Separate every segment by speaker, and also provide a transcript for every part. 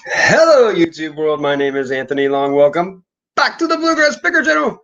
Speaker 1: Hello, YouTube world. My name is Anthony Long. Welcome back to the Bluegrass Picker channel.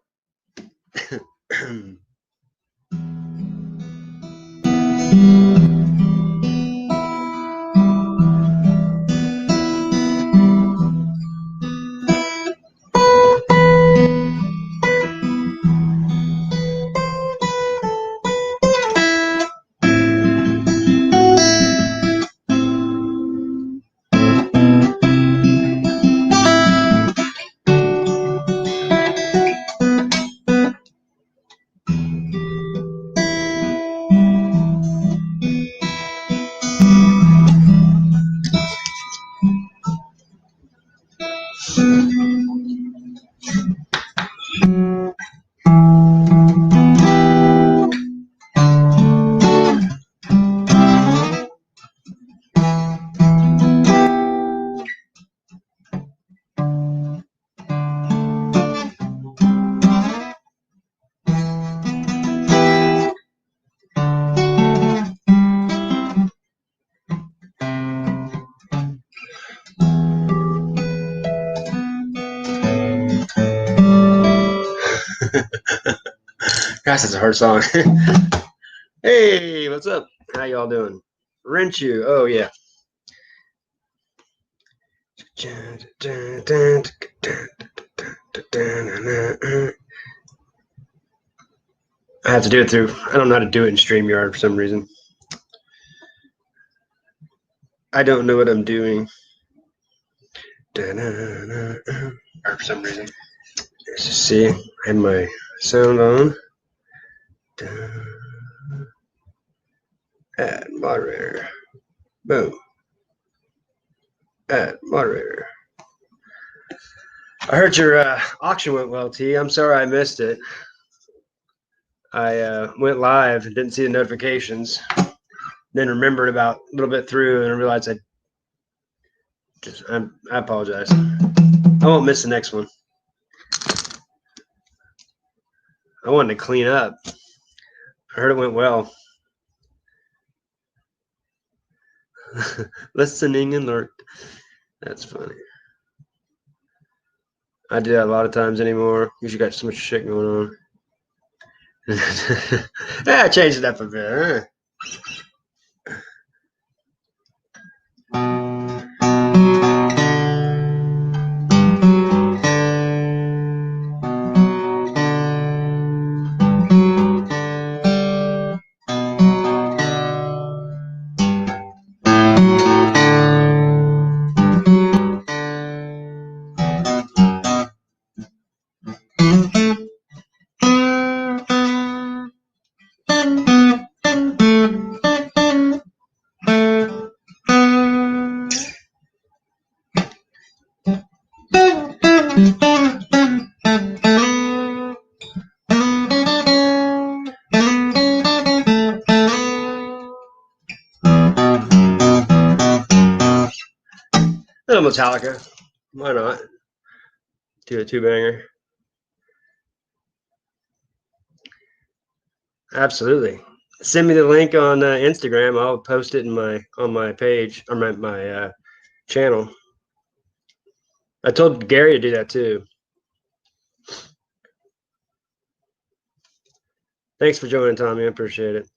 Speaker 1: Gosh, that's a hard song. Hey, what's up? How y'all doing? Rent you. Oh, yeah. I have to do it through, I don't know how to do it in StreamYard for some reason. I don't know what I'm doing. Or for some reason. Let's just see. I have my sound on. Add moderator. Boom. Add moderator. I heard your auction went well, T. I'm sorry I missed it. I went live and didn't see the notifications. Then remembered about a little bit through and realized I apologize. I won't miss the next one. I wanted to clean up. I heard it went well. Listening and learn. That's funny. I do that a lot of times anymore. Usually got so much shit going on. Yeah, I changed it up a bit. Little Metallica. Why not? Do a two-banger. Absolutely. Send me the link on Instagram. I'll post it on my page or my channel. I told Gary to do that too. Thanks for joining, Tommy. I appreciate it.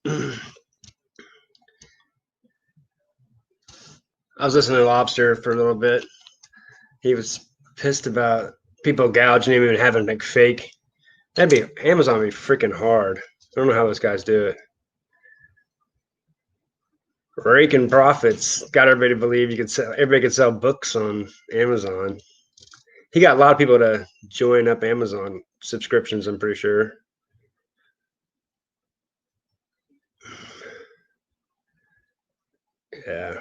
Speaker 1: I was listening to Lobster for a little bit. He was pissed about people gouging him and having like fake. Amazon would be freaking hard. I don't know how those guys do it. Raking profits. Got everybody to believe everybody could sell books on Amazon. He got a lot of people to join up Amazon subscriptions, I'm pretty sure. Yeah.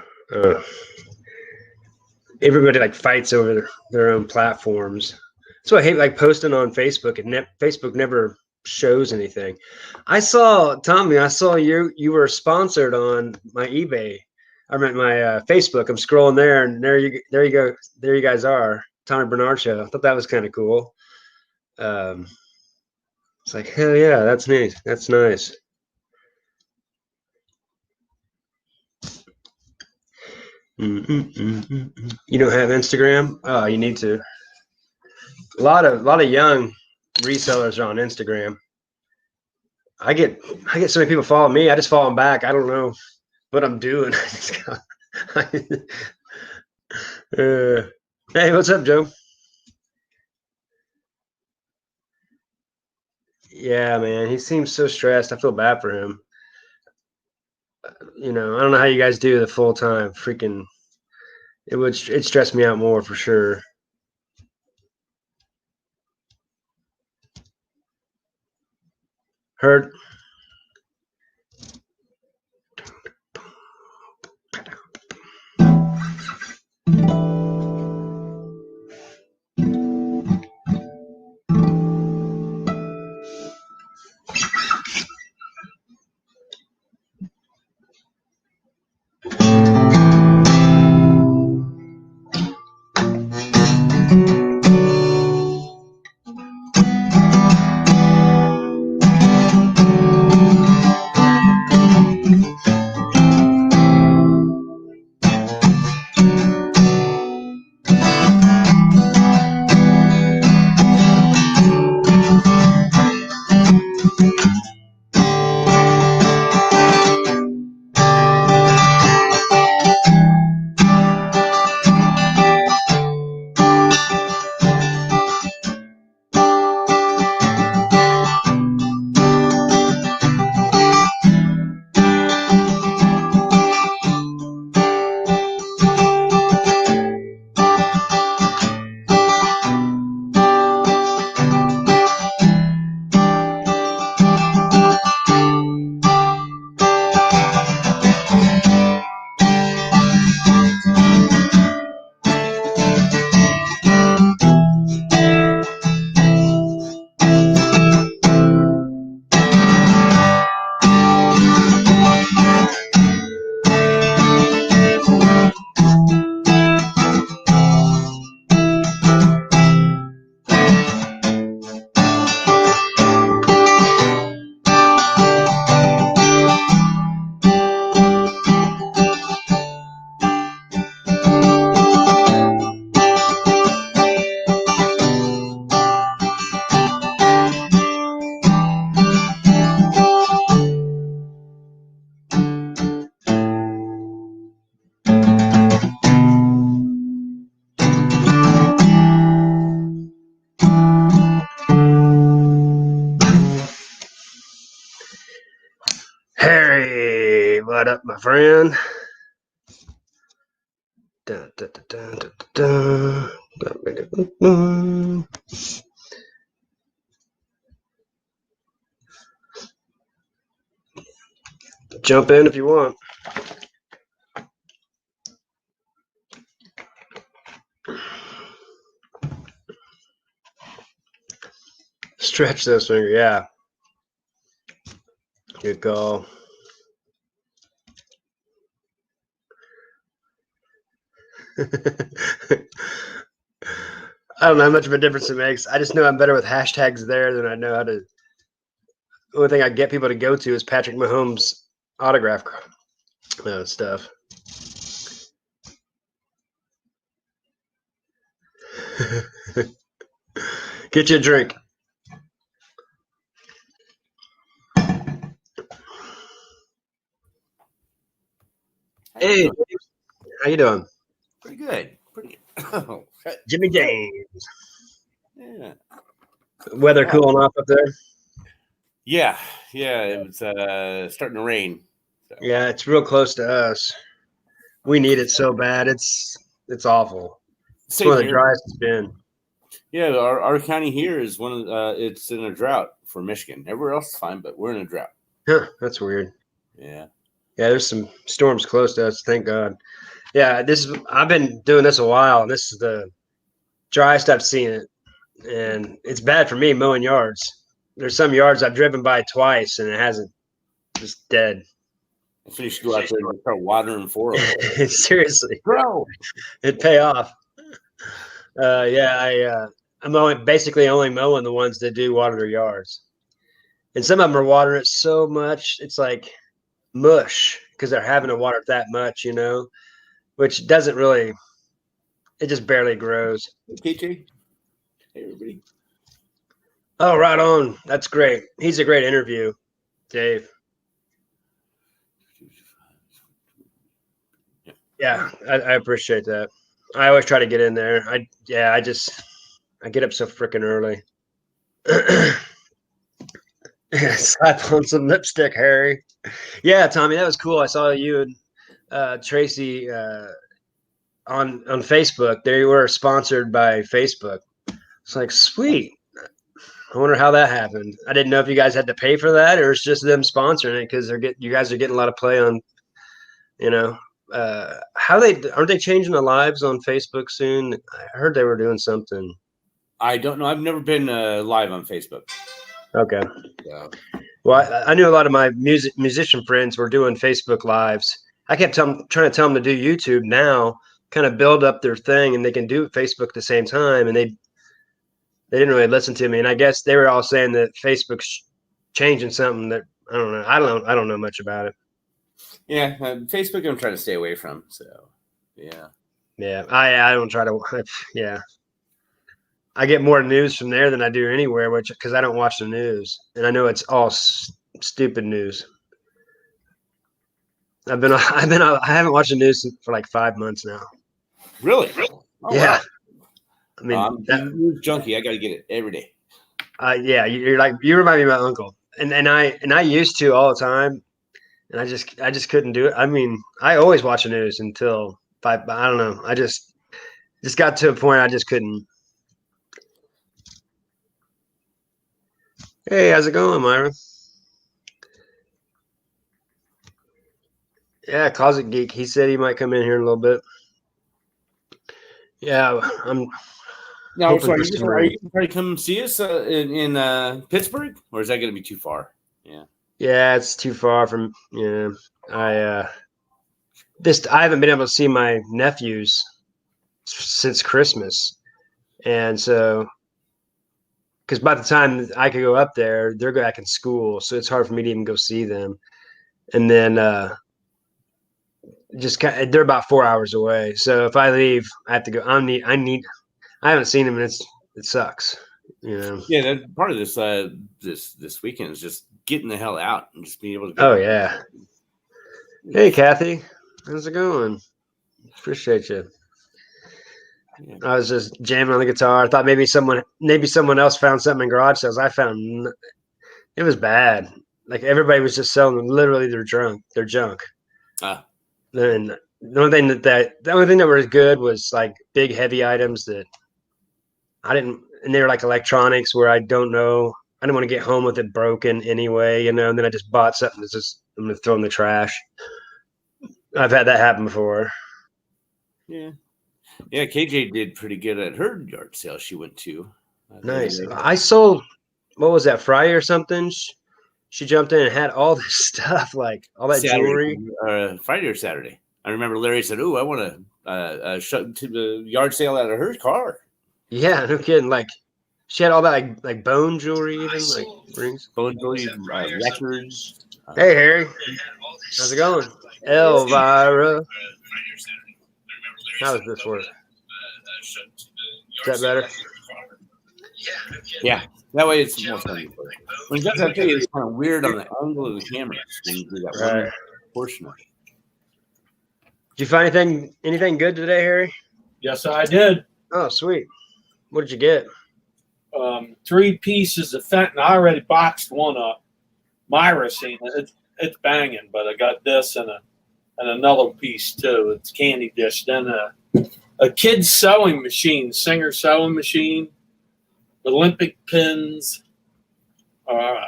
Speaker 1: Everybody like fights over their own platforms. So I hate like posting on Facebook, and Facebook never shows anything. I saw Tommy. I saw you were sponsored on my eBay. I meant my Facebook. I'm scrolling there, and there you go. There you guys are, Tommy Bernard Show. I thought that was kind of cool. It's like, hell yeah, that's nice. That's nice. You don't have Instagram? Oh, you need to. A lot of young resellers are on Instagram. I get so many people follow me. I just follow them back. I don't know what I'm doing. Hey, what's up, Joe? Yeah, man, he seems so stressed. I feel bad for him. I don't know how you guys do the full time. Freaking, it stress me out more for sure. Heard. Harry, what up, my friend? Dun, dun, dun, dun, dun, dun. Jump in if you want. Stretch those fingers, yeah. Good call. I don't know how much of a difference it makes. I just know I'm better with hashtags there than I know how to. The only thing I get people to go to is Patrick Mahomes' autograph stuff. Get you a drink. Hey, how you doing?
Speaker 2: Pretty good. Pretty good.
Speaker 1: Jimmy James.
Speaker 2: Yeah.
Speaker 1: Weather cooling off up there?
Speaker 2: Yeah. It was starting to rain.
Speaker 1: So. Yeah, it's real close to us. We need it so bad. It's awful. It's one of the driest it's been.
Speaker 2: Yeah, our county here is one of it's in a drought for Michigan. Everywhere else is fine, but we're in a drought.
Speaker 1: Huh, that's weird.
Speaker 2: Yeah.
Speaker 1: Yeah, there's some storms close to us, thank God. Yeah, I've been doing this a while, and this is the driest I've seen it. And it's bad for me mowing yards. There's some yards I've driven by twice and it hasn't, just dead.
Speaker 2: So you should go out there and start watering for them.
Speaker 1: Seriously.
Speaker 2: Bro.
Speaker 1: It'd pay off. I'm basically only mowing the ones that do water their yards. And some of them are watering it so much, it's like mush because they're having to water it that much, which doesn't really. It just barely grows.
Speaker 2: KJ. Hey, everybody.
Speaker 1: Oh, right on. That's great. He's a great interview, Dave. Yeah, I appreciate that. I always try to get in there. I get up so freaking early. Slap on some lipstick, Harry. Yeah, Tommy, that was cool. I saw you and Tracy on Facebook. They were sponsored by Facebook. It's like, sweet. I wonder how that happened. I didn't know if you guys had to pay for that or it's just them sponsoring it because you guys are getting a lot of play on, aren't they changing the lives on Facebook soon? I heard they were doing something.
Speaker 2: I don't know. I've never been live on Facebook.
Speaker 1: Okay.
Speaker 2: Yeah.
Speaker 1: Well, I knew a lot of my musician friends were doing Facebook lives. I kept trying to tell them to do YouTube now, kind of build up their thing, and they can do Facebook at the same time. And they didn't really listen to me. And I guess they were all saying that Facebook's changing something that I don't know. I don't know much about it.
Speaker 2: Yeah, Facebook I'm trying to stay away from. So, yeah.
Speaker 1: Yeah, I don't try to. Yeah, I get more news from there than I do anywhere, because I don't watch the news, and I know it's all stupid news. I haven't watched the news for like 5 months now.
Speaker 2: Really? Oh,
Speaker 1: yeah.
Speaker 2: Wow.
Speaker 1: I mean,
Speaker 2: I'm a news junkie. I got to get it every day.
Speaker 1: Yeah, you remind me of my uncle, and I used to all the time, and I just couldn't do it. I mean, I always watch the news until 5. I don't know. I just got to a point I just couldn't. Hey, how's it going, Myra? Yeah, Closet Geek. He said he might come in here in a little bit. Yeah, I'm.
Speaker 2: Now, so are you going to come see us in Pittsburgh, or is that going to be too far? Yeah.
Speaker 1: Yeah, it's too far from. Yeah, I haven't been able to see my nephews since Christmas, and so because by the time I could go up there, they're back in school, so it's hard for me to even go see them. And then they're about 4 hours away, so if I leave, I have to go. I haven't seen them, and it sucks.
Speaker 2: Yeah, that part of this this weekend is just getting the hell out and just being able to go.
Speaker 1: Oh yeah. Hey Kathy, how's it going? Appreciate you. Yeah. I was just jamming on the guitar. I thought maybe someone else found something in garage sales. I found it was bad. Like everybody was just selling literally their junk. Then the only thing that was good was like big heavy items that I didn't, and they were like electronics where I don't know. I didn't want to get home with it broken anyway, and then I just bought something that's just I'm gonna throw in the trash. I've had that happen before.
Speaker 2: Yeah. Yeah, KJ did pretty good at her yard sale she went to.
Speaker 1: Nice. I sold, what was that, Friday or something? She jumped in and had all this stuff, like all that jewelry.
Speaker 2: Friday or Saturday. I remember Larry said, "Oh, I want to shut to the yard sale out of her car." Yeah,
Speaker 1: no kidding. Like she had all that like bone jewelry, even like rings,
Speaker 2: bone jewelry, records.
Speaker 1: Hey Harry, how's it going, Elvira? How does this work? Is that better?
Speaker 2: Yeah, that way it's more fun. When it does that thing, it's kind of weird on the angle of the camera when you do that one portion of it.
Speaker 1: Did you find anything good today, Harry?
Speaker 3: Yes, I did.
Speaker 1: Oh, sweet. What did you get?
Speaker 3: 3 pieces of fentanyl. I already boxed one up. Myra seen it. It's banging, but I got this and another piece too. It's candy dish. Then a kid's sewing machine, Singer sewing machine, Olympic pins, and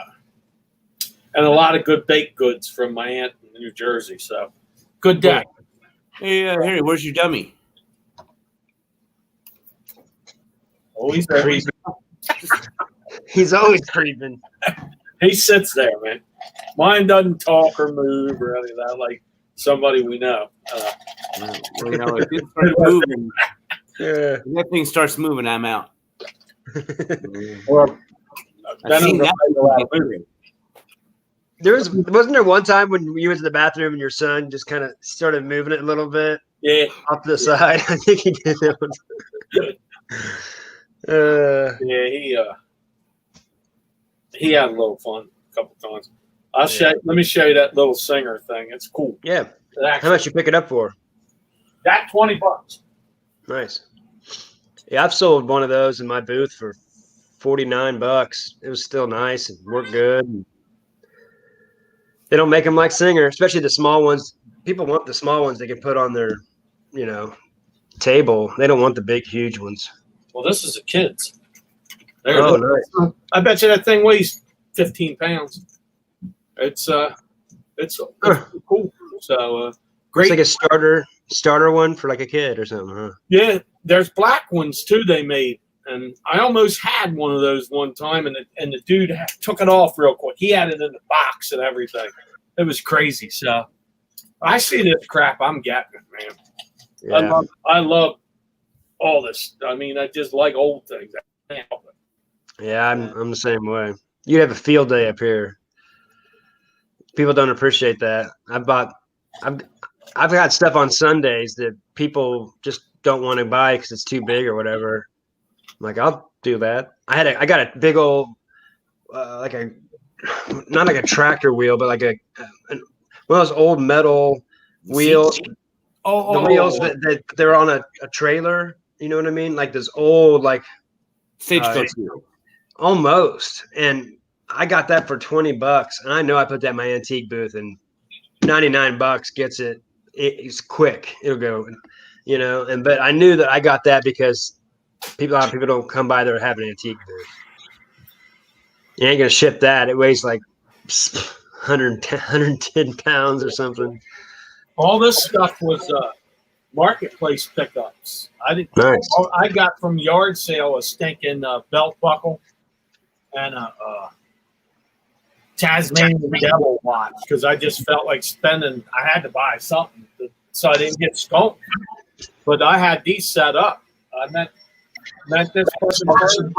Speaker 3: a lot of good baked goods from my aunt in New Jersey. So good day.
Speaker 2: Hey, Harry, where's your dummy?
Speaker 3: Always creeping.
Speaker 1: He's always creeping.
Speaker 3: He sits there, man. Mine doesn't talk or move or any of that like somebody we know.
Speaker 2: If it starts moving, that thing starts moving, I'm out.
Speaker 3: Well,
Speaker 1: wasn't there one time when you went to the bathroom and your son just kind of started moving it a little bit?
Speaker 3: Yeah.
Speaker 1: off to the side. I think he did that one.
Speaker 3: Yeah, he had a little fun a couple times. Let me show you that little singer thing. It's cool.
Speaker 1: Yeah. How much you pick it up for?
Speaker 3: That $20.
Speaker 1: Nice. Yeah, I've sold one of those in my booth for $49. It was still nice and worked good. They don't make them like Singer, especially the small ones. People want the small ones they can put on their, table. They don't want the big, huge ones.
Speaker 3: Well, this is a kid's.
Speaker 1: Nice.
Speaker 3: I bet you that thing weighs 15 pounds. It's cool. So great.
Speaker 1: It's like a starter one for like a kid or something, huh?
Speaker 3: Yeah, there's black ones too they made, and I almost had one of those one time, and the dude took it off real quick. He had it in the box and everything. It was crazy. So I see this crap, I'm getting it, man.
Speaker 1: Yeah.
Speaker 3: I love all this. I mean, I just like old things. I can't help it.
Speaker 1: Yeah, I'm the same way. You have a field day up here. People don't appreciate that. I've got stuff on Sundays that people just don't want to buy because it's too big or whatever. I'm like, I'll do that. I got a big old not like a tractor wheel, but like one of those old metal wheels. The wheels that they're on a trailer. You know what I mean? Like this old
Speaker 2: Stagecoach.
Speaker 1: Almost. And I got that for $20, and I know I put that in my antique booth, and $99 gets it. It's quick. It'll go, but I knew that I got that because a lot of people don't come by there and have an antique booth. You ain't gonna ship that. It weighs like 110 pounds or something.
Speaker 3: All this stuff was marketplace pickups.
Speaker 1: Nice.
Speaker 3: I got from yard sale a stinking belt buckle and a Tasmanian devil watch because I just felt like spending. I had to buy something so I didn't get skunked. But I had these set up. I met this person,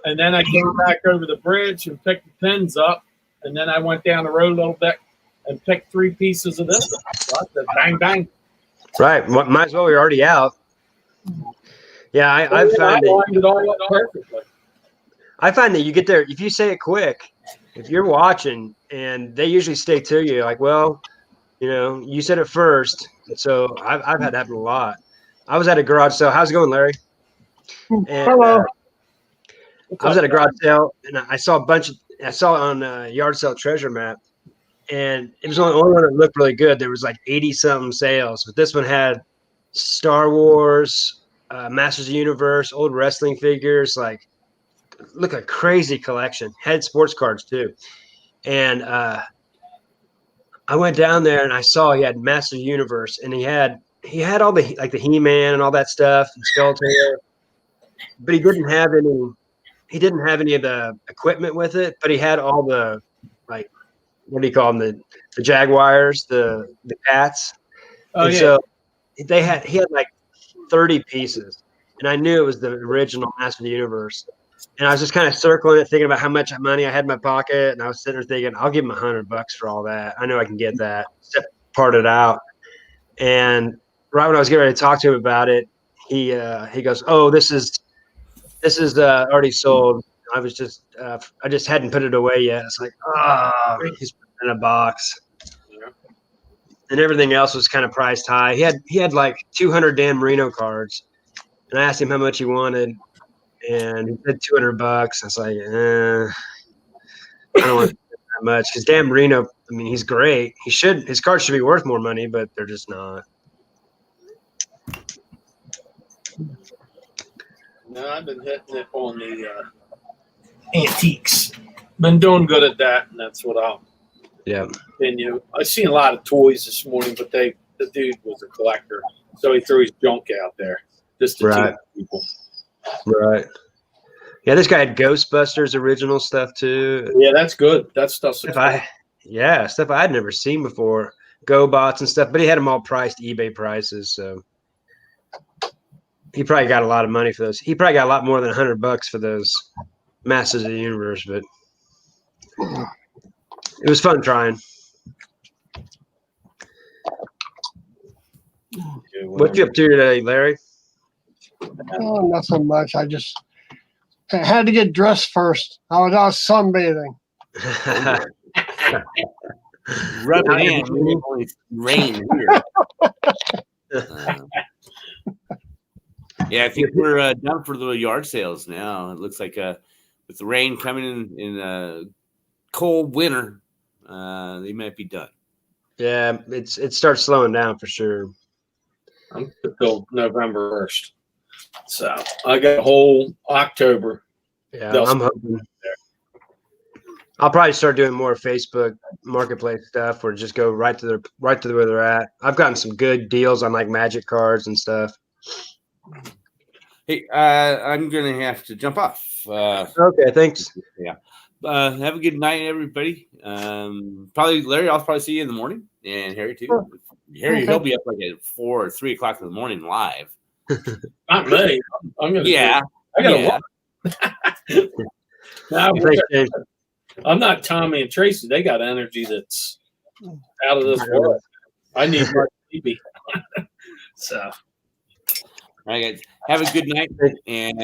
Speaker 3: and then I came back over the bridge and picked the pins up, and then I went down the road a little bit and picked 3 pieces of this. So I said, bang, bang.
Speaker 1: Right. Might as well. We're already out. Yeah, I found
Speaker 3: lined it all up perfectly.
Speaker 1: I find that you get there if you say it quick. If you're watching, and they usually stay to you, like, well, you said it first. So I've had that happen a lot. I was at a garage sale. How's it going, Larry? And,
Speaker 3: Hello.
Speaker 1: I was at a garage sale, and I saw on Yard Sale Treasure Map, and it was the only one that looked really good. There was like 80-something sales, but this one had Star Wars, Masters of the Universe, old wrestling figures, look a crazy collection. Had sports cards too. And I went down there and I saw he had Masters of the Universe, and he had all the the He-Man and all that stuff and Skeletor, but he didn't have any of the equipment with it, but he had all the what do you call them, the Jaguars, the cats.
Speaker 3: Oh, yeah.
Speaker 1: So he had like 30 pieces, and I knew it was the original Master of the Universe. And I was just kind of circling it, thinking about how much money I had in my pocket, and I was sitting there thinking, I'll give him $100 for all that. I know I can get that, part it out. And right when I was getting ready to talk to him about it, he goes, "Oh, this is already sold." I just hadn't put it away yet. It's like, he's put it in a box. And everything else was kind of priced high. He had like 200 Dan Marino cards, and I asked him how much he wanted, and he said $200. I was like, I don't want that much because Dan Marino, I mean, he's great. His cards should be worth more money, but they're just not.
Speaker 3: No, I've been hitting it on the antiques. Been doing good at that, and that's what I'll continue. I've seen a lot of toys this morning, but the dude was a collector, so he threw his junk out there just to teach people.
Speaker 1: Right. Yeah, this guy had Ghostbusters original stuff too.
Speaker 3: Yeah, that's good. That stuff's
Speaker 1: stuff I'd never seen before. GoBots and stuff, but he had them all priced eBay prices, so he probably got a lot of money for those. He probably got a lot more than $100 for those Masters of the Universe, but it was fun trying. What you up to today, Larry?
Speaker 4: Oh, nothing much. I just had to get dressed first. I was out sunbathing.
Speaker 2: Rub it in. It's only rain here. Yeah, I think we're done for the yard sales now. It looks like with the rain coming in a cold winter, they might be done.
Speaker 1: Yeah, it starts slowing down for sure.
Speaker 3: I'm till November 1st. So I got a whole October.
Speaker 1: Yeah, I'm hoping. I'll probably start doing more Facebook marketplace stuff, or just go right to where they're at. I've gotten some good deals on like Magic cards and stuff.
Speaker 2: Hey, I'm gonna have to jump off.
Speaker 1: Okay, thanks.
Speaker 2: Yeah. Have a good night, everybody. Probably Larry, I'll probably see you in the morning, and Harry too.
Speaker 4: Sure.
Speaker 2: Harry,
Speaker 4: Okay.
Speaker 2: he'll be up like at 4 or 3 o'clock in the morning live.
Speaker 3: Not me. I'm gonna.
Speaker 2: Yeah,
Speaker 3: I gotta
Speaker 2: yeah.
Speaker 3: walk. Now,
Speaker 1: Thanks, James.
Speaker 3: I'm not Tommy and Tracy. They got energy that's out of this world. I need my TV. So,
Speaker 2: All right, guys. Have a good night, and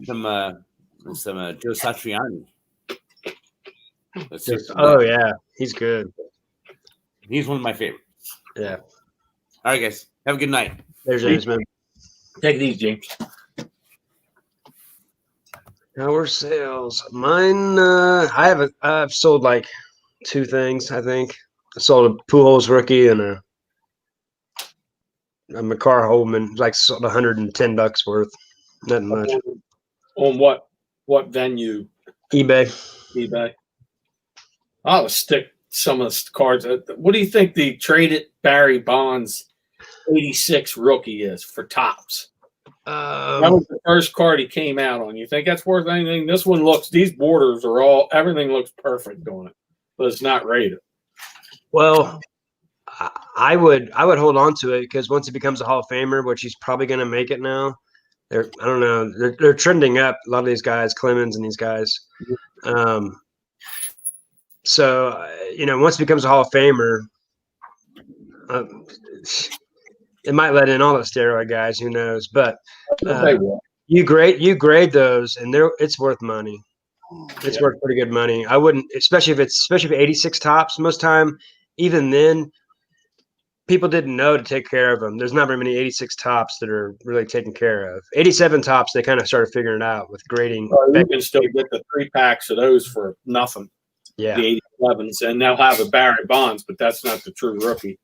Speaker 2: some Joe Satriani.
Speaker 1: Oh yeah, he's good.
Speaker 2: He's one of my favorites.
Speaker 1: Yeah.
Speaker 2: All right, guys. Have a good night.
Speaker 1: There's James, man.
Speaker 3: take it easy, James.
Speaker 1: Our sales. Mine. I've sold like 2 things. I think I sold a Pujols rookie and a McCarr Holman. Like sold $110 worth. Nothing much.
Speaker 3: On what venue?
Speaker 1: eBay.
Speaker 3: I'll stick some of the cards. What do you think the traded Barry Bonds 86 rookie is for tops? That was the first card he came out on. You think that's worth anything? This one these borders are everything looks perfect on it, but it's not rated.
Speaker 1: Well, I would hold on to it because once he becomes a Hall of Famer, which he's probably going to make it now, I don't know, they're trending up. A lot of these guys, Clemens and these guys. So once he becomes a Hall of Famer, it might let in all the steroid guys. Who knows? But you grade those, and it's worth money. It's worth pretty good money. I wouldn't, especially if 86 tops. Most time, even then, people didn't know to take care of them. There's not very many 86 tops that are really taken care of. 87 tops, they kind of started figuring it out with grading.
Speaker 3: You can still get the 3 packs of those for nothing.
Speaker 1: Yeah,
Speaker 3: the 87s, and they'll have a Barry Bonds, but that's not the true rookie.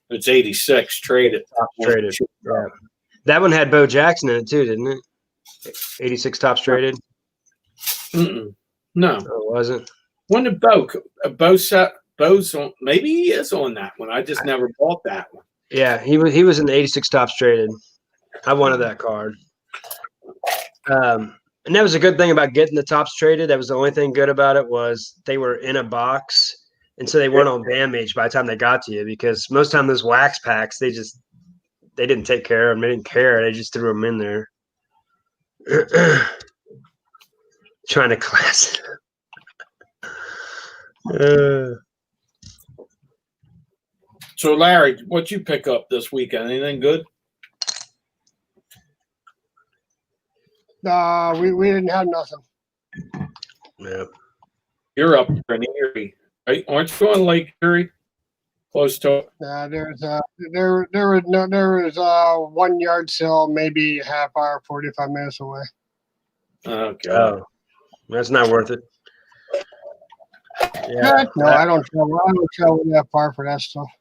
Speaker 3: It's 86 traded.
Speaker 1: Traded. Yeah. That one had Bo Jackson in it too, didn't it? 86 tops traded.
Speaker 3: No,
Speaker 1: it wasn't.
Speaker 3: When did Bo's on? Maybe he is on that one. I just never bought that one.
Speaker 1: Yeah, he was in the 86 tops traded. I wanted that card. And that was a good thing about getting the tops traded. That was the only thing good about it was they were in a box, and so they weren't all damaged by the time they got to you. Because most time those wax packs, they didn't take care of them. They didn't care. They just threw them in there. Trying to class.
Speaker 3: So Larry, what you pick up this weekend? Anything good?
Speaker 4: We didn't have nothing.
Speaker 1: Yeah.
Speaker 3: You're up there in Erie, right? Aren't you on Lake Erie? Close to it?
Speaker 4: There was 1 yard sale, maybe a half hour, 45 minutes away.
Speaker 3: Okay.
Speaker 1: Oh, that's not worth it.
Speaker 4: Yeah. No, I don't travel that far for that stuff.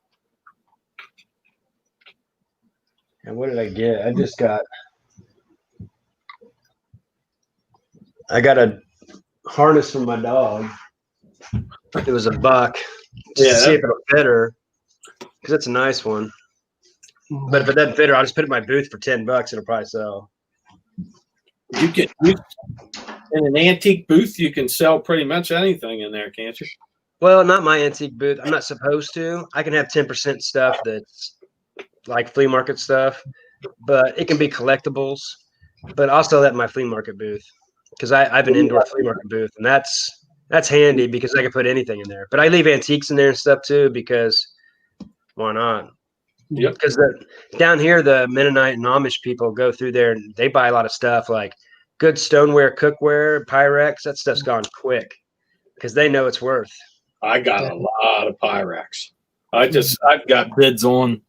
Speaker 1: And what did I get? I got a harness for my dog. It was $1. Just to see if it'll fit her, because it's a nice one. But if it doesn't fit her, I'll just put it in my booth for $10. It'll probably sell.
Speaker 3: You can in an antique booth, you can sell pretty much anything in there, can't you?
Speaker 1: Well, not my antique booth. I'm not supposed to. I can have 10% stuff that's like flea market stuff, but it can be collectibles. But I'll sell that in my flea market booth because I have an indoor flea market booth, and that's handy because I can put anything in there. But I leave antiques in there and stuff too because why not?
Speaker 3: Yep.
Speaker 1: Because down here, the Mennonite and Amish people go through there and they buy a lot of stuff like good stoneware, cookware, Pyrex. That stuff's gone quick because they know it's worth.
Speaker 3: I got a lot of Pyrex. I've got bids on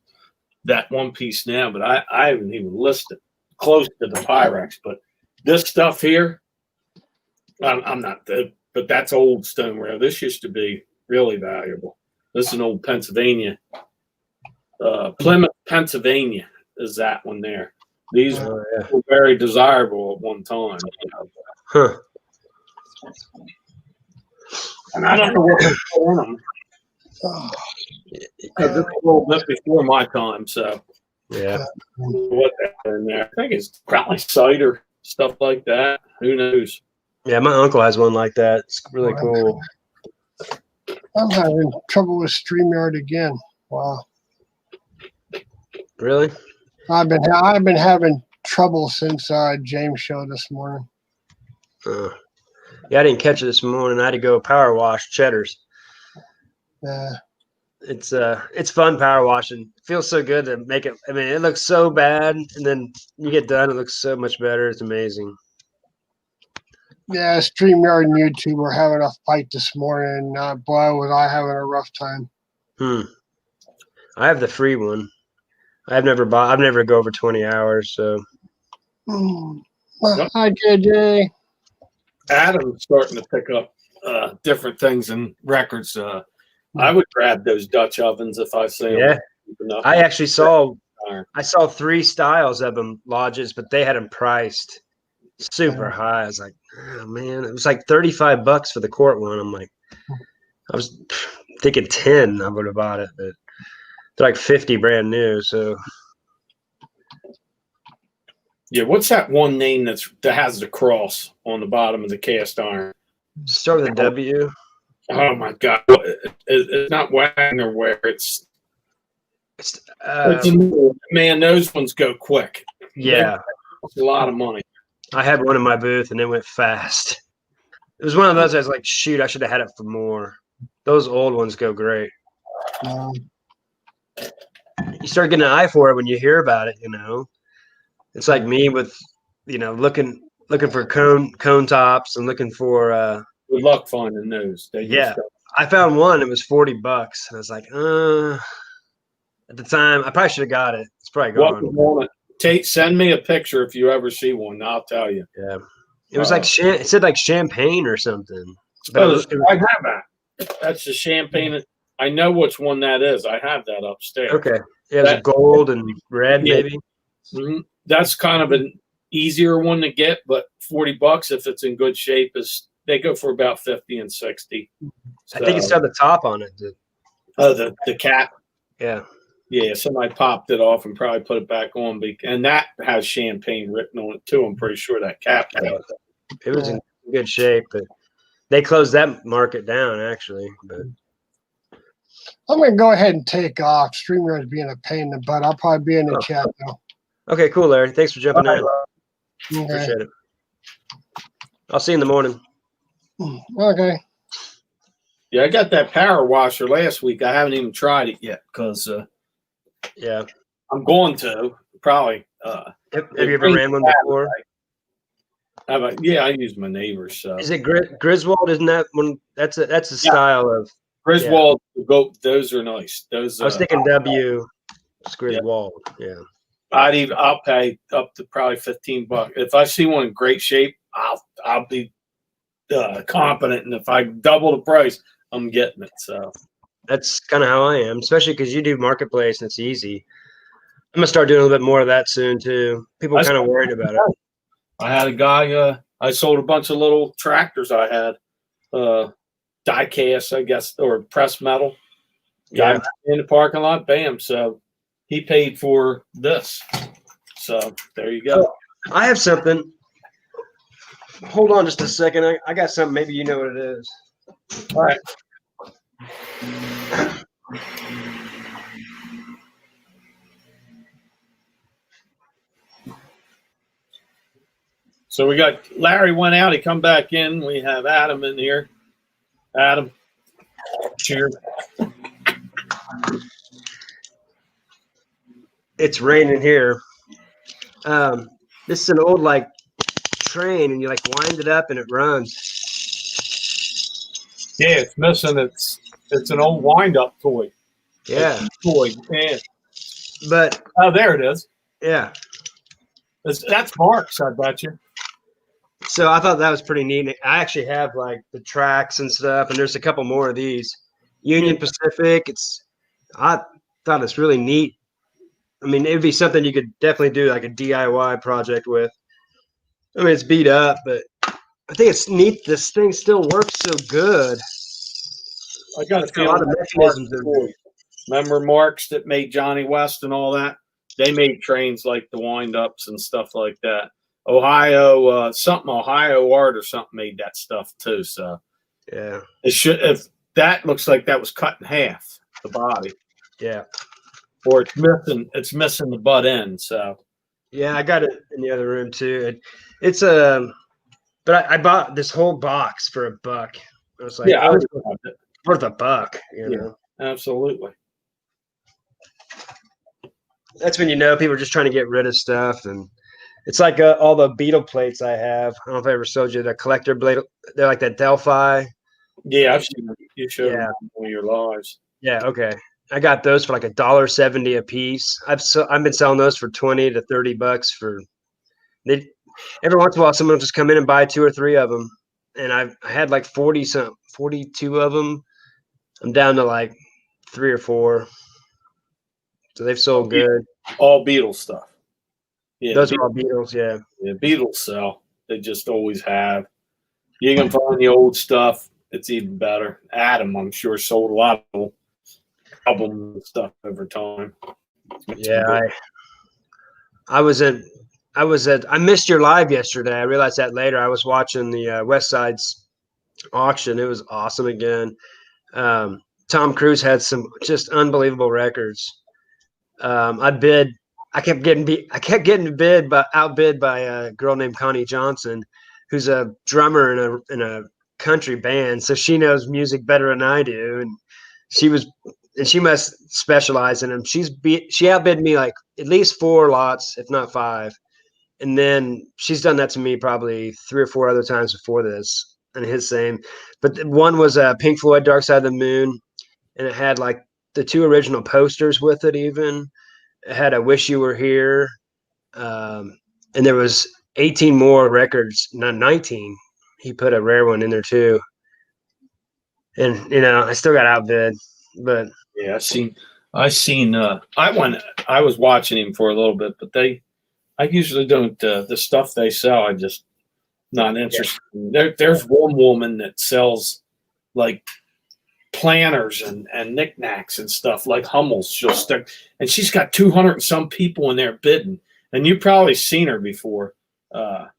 Speaker 3: that one piece now, but I haven't even listed close to the Pyrex. But this stuff here, I'm not the, but that's old stoneware. This used to be really valuable. This is an old Pennsylvania. Plymouth, Pennsylvania is that one there. These were very desirable at one time.
Speaker 1: Huh.
Speaker 3: And I don't know what was on them. Because it's a little bit before my time, so
Speaker 1: Yeah.
Speaker 3: what in there? I think it's probably cider, stuff like that. Who knows?
Speaker 1: Yeah, my uncle has one like that. It's really cool.
Speaker 4: I'm having trouble with StreamYard again. Wow.
Speaker 1: Really?
Speaker 4: I've been having trouble since James show this morning.
Speaker 1: Yeah, I didn't catch it this morning. I had to go power wash cheddars.
Speaker 4: Yeah.
Speaker 1: It's fun power washing. It feels so good to make it. I mean, it looks so bad, and then you get done, it looks so much better. It's amazing.
Speaker 4: Yeah, StreamYard and YouTube were having a fight this morning. Boy, was I having a rough time.
Speaker 1: I have the free one. I've never go over 20 hours, so.
Speaker 4: Hi, JJ.
Speaker 3: Adam's starting to pick up different things in records. I would grab those Dutch ovens if I see them.
Speaker 1: Yeah. I actually saw 3 styles of them, Lodges, but they had them priced super high. I was like, oh, man, it was like $35 for the quart one. I'm like, I was thinking 10 I would have bought it, but they're like 50 brand new. So
Speaker 3: yeah, what's that one name that has the cross on the bottom of the cast iron?
Speaker 1: Start with a W.
Speaker 3: Oh my God! It's not Wagner where it's man. Those ones go quick.
Speaker 1: Yeah,
Speaker 3: it's a lot of money.
Speaker 1: I had one in my booth and it went fast. It was one of those I was like, shoot, I should have had it for more. Those old ones go great. You start getting an eye for it when you hear about it, you know. It's like me with, you know, looking for cone tops and looking for
Speaker 3: good luck finding those.
Speaker 1: I found one. It was $40, and I was like, at the time, I probably should have got it. It's probably gone.
Speaker 3: Send me a picture if you ever see one. I'll tell you.
Speaker 1: Yeah, it was like it said like champagne or something.
Speaker 3: But I have that. That's the champagne. I know which one that is. I have that upstairs.
Speaker 1: Okay, yeah, it was gold and red, maybe.
Speaker 3: Mm-hmm. That's kind of an easier one to get, but $40 if it's in good shape they go for about 50 and 60. So,
Speaker 1: I think it's got the top on it.
Speaker 3: The cap.
Speaker 1: Yeah.
Speaker 3: Yeah, somebody popped it off and probably put it back on, and that has champagne written on it too. I'm pretty sure that cap does.
Speaker 1: It was in good shape, but they closed that market down actually. But
Speaker 4: I'm gonna go ahead and take off. StreamYard's being a pain in the butt. I'll probably be in the chat though.
Speaker 1: Okay, cool, Larry. Thanks for jumping in.
Speaker 4: Okay.
Speaker 1: Appreciate it. I'll see you in the morning.
Speaker 4: Okay.
Speaker 3: Yeah, I got that power washer last week. I haven't even tried it yet because
Speaker 1: yeah,
Speaker 3: I'm going to probably.
Speaker 1: Have you ever ran one before?
Speaker 3: Yeah, I use my neighbor's. So.
Speaker 1: Is it Griswold? Isn't that one? That's a style of
Speaker 3: Griswold. Yeah. Those are nice. Those.
Speaker 1: I was thinking W. It's Griswold. Yeah.
Speaker 3: I'll pay up to probably $15 if I see one in great shape. I'll be confident, and if I double the price, I'm getting it. So
Speaker 1: that's kind of how I am, especially because you do marketplace and it's easy. I'm gonna start doing a little bit more of that soon too. People are kind of worried about it.
Speaker 3: I had a guy. I sold a bunch of little tractors. I had die cast, I guess, or pressed metal. Guy in the parking lot. Bam. So he paid for this. So there you go.
Speaker 1: I have something. Hold on just a second. I got something. Maybe you know what it is.
Speaker 3: All right. So we got Larry went out. He come back in. We have Adam in here. Adam. Cheers.
Speaker 1: It's raining here. This is an old like train, and you like wind it up and it runs.
Speaker 3: Yeah, it's missing. It's an old wind-up toy.
Speaker 1: Yeah,
Speaker 3: Toy. Yeah.
Speaker 1: but
Speaker 3: Oh, there it is.
Speaker 1: yeah.
Speaker 3: That's Mark's, I bet you.
Speaker 1: So I thought that was pretty neat. I actually have like the tracks and stuff, and there's a couple more of these. Union Pacific. I thought it's really neat. I mean, it'd be something you could definitely do like a DIY project with. I mean, it's beat up, but I think it's neat. This thing still works so good.
Speaker 3: I got
Speaker 1: It's got a lot of mechanisms in there.
Speaker 3: Remember Marks that made Johnny West and all that? They made trains like the wind-ups and stuff like that. Ohio Art or something made that stuff too. So
Speaker 1: Yeah.
Speaker 3: if that looks like that was cut in half, the body.
Speaker 1: Yeah.
Speaker 3: Or it's missing the butt end. So
Speaker 1: Yeah, I got it in the other room too. It's but I bought this whole box for $1. I was like,
Speaker 3: yeah,
Speaker 1: worth $1, you know.
Speaker 3: Absolutely.
Speaker 1: That's when you know people are just trying to get rid of stuff. And it's like all the beetle plates I have. I don't know if I ever showed you the collector blade. They're like that Delphi.
Speaker 3: Yeah, I've seen them. You showed
Speaker 1: Yeah.
Speaker 3: them one of your lives.
Speaker 1: Yeah, okay. I got those for like $1.70 a piece. I've been selling those for $20 to $30 for. Every once in a while, someone will just come in and buy 2 or 3 of them, and I had like 42 of them. I'm down to like 3 or 4. So they've sold good.
Speaker 3: All Beatles stuff. Yeah,
Speaker 1: Those are all Beatles, yeah.
Speaker 3: Yeah, Beatles sell. They just always have. You can find the old stuff. It's even better. Adam, I'm sure, sold a lot of albums and stuff over time.
Speaker 1: Yeah, I missed your live yesterday. I realized that later. I was watching the West Side's auction. It was awesome again. Tom Cruise had some just unbelievable records. I kept getting outbid by a girl named Connie Johnson, who's a drummer in a country band. So she knows music better than I do, and she must specialize in them. She outbid me like at least 4 lots, if not 5. And then she's done that to me probably 3 or 4 other times before this, and his same. But one was Pink Floyd, Dark Side of the Moon, and it had like the 2 original posters with it. Even it had "I Wish You Were Here," and there was 18 more records, not 19. He put a rare one in there too, and I still got outbid, but
Speaker 3: yeah, I was watching him for a little bit, but I usually don't. The stuff they sell, I just not interested in. There's one woman that sells like planners and knickknacks and stuff like Hummels. She'll stick, and she's got 200 and some people in there bidding. And you've probably seen her before. But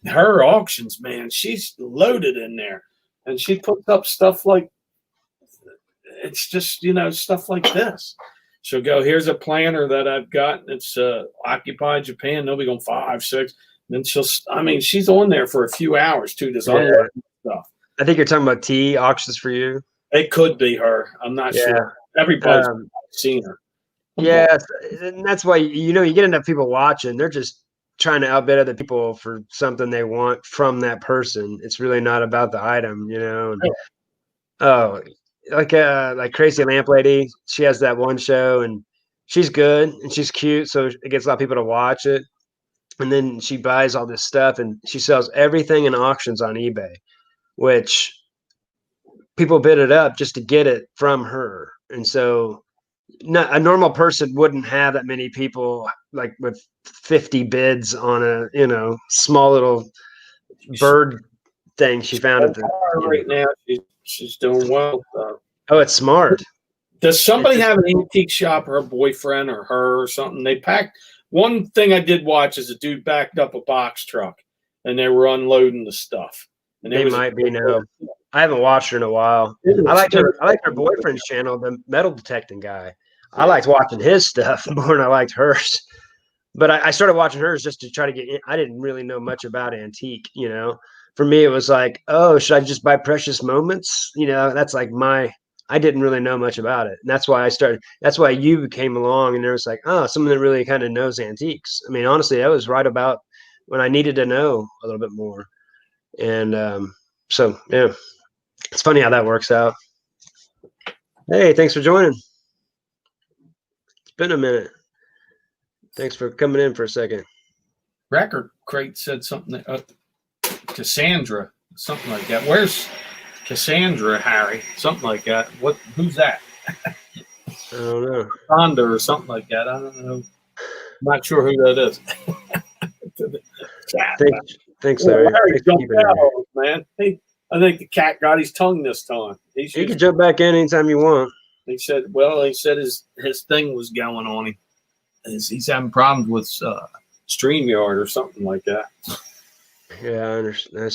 Speaker 3: her auctions, man, she's loaded in there, and she puts up stuff like it's just stuff like this. She'll go, here's a planner that I've got. It's Occupy Japan. They'll be going 5, 6. And then she's on there for a few hours too. Just unloading stuff.
Speaker 1: I think you're talking about T auctions for you.
Speaker 3: It could be her. I'm not sure. Everybody's seen her.
Speaker 1: Yeah, and that's why you get enough people watching. They're just trying to outbid other people for something they want from that person. It's really not about the item, And, like Crazy Lamp Lady, she has that one show, and she's good and she's cute, so it gets a lot of people to watch it. And then she buys all this stuff, and she sells everything in auctions on eBay, which people bid it up just to get it from her. And so a normal person wouldn't have that many people like with 50 bids on a small little bird thing she found at the
Speaker 3: right now. She's doing well.
Speaker 1: Oh, it's smart.
Speaker 3: Does somebody have an antique shop, or a boyfriend or her or something? They packed. One thing I did watch is a dude backed up a box truck, and they were unloading the stuff. And
Speaker 1: they might be now. I haven't watched her in a while. I liked her boyfriend's channel, the metal detecting guy. I liked watching his stuff more than I liked hers. But I started watching hers just to try to get in. I didn't really know much about antique, For me, it was like, oh, should I just buy Precious Moments? That's like my I didn't really know much about it. And that's why you came along and there was like, oh, someone that really kind of knows antiques. I mean, honestly, that was right about when I needed to know a little bit more. And so, yeah, it's funny how that works out. Hey, thanks for joining. It's been a minute. Thanks for coming in for a second.
Speaker 3: Record Crate said something. Cassandra, something like that. Where's Cassandra, Harry? Something like that. Who's that?
Speaker 1: I don't know.
Speaker 3: Honda or something like that. I don't know. I'm not sure who that is.
Speaker 1: Thanks, Larry.
Speaker 3: Larry jumped out on us, man. I think the cat got his tongue this time.
Speaker 1: You can jump back in anytime you want.
Speaker 3: He said his thing was going on him. He's having problems with StreamYard or something like that.
Speaker 1: Yeah, I understand.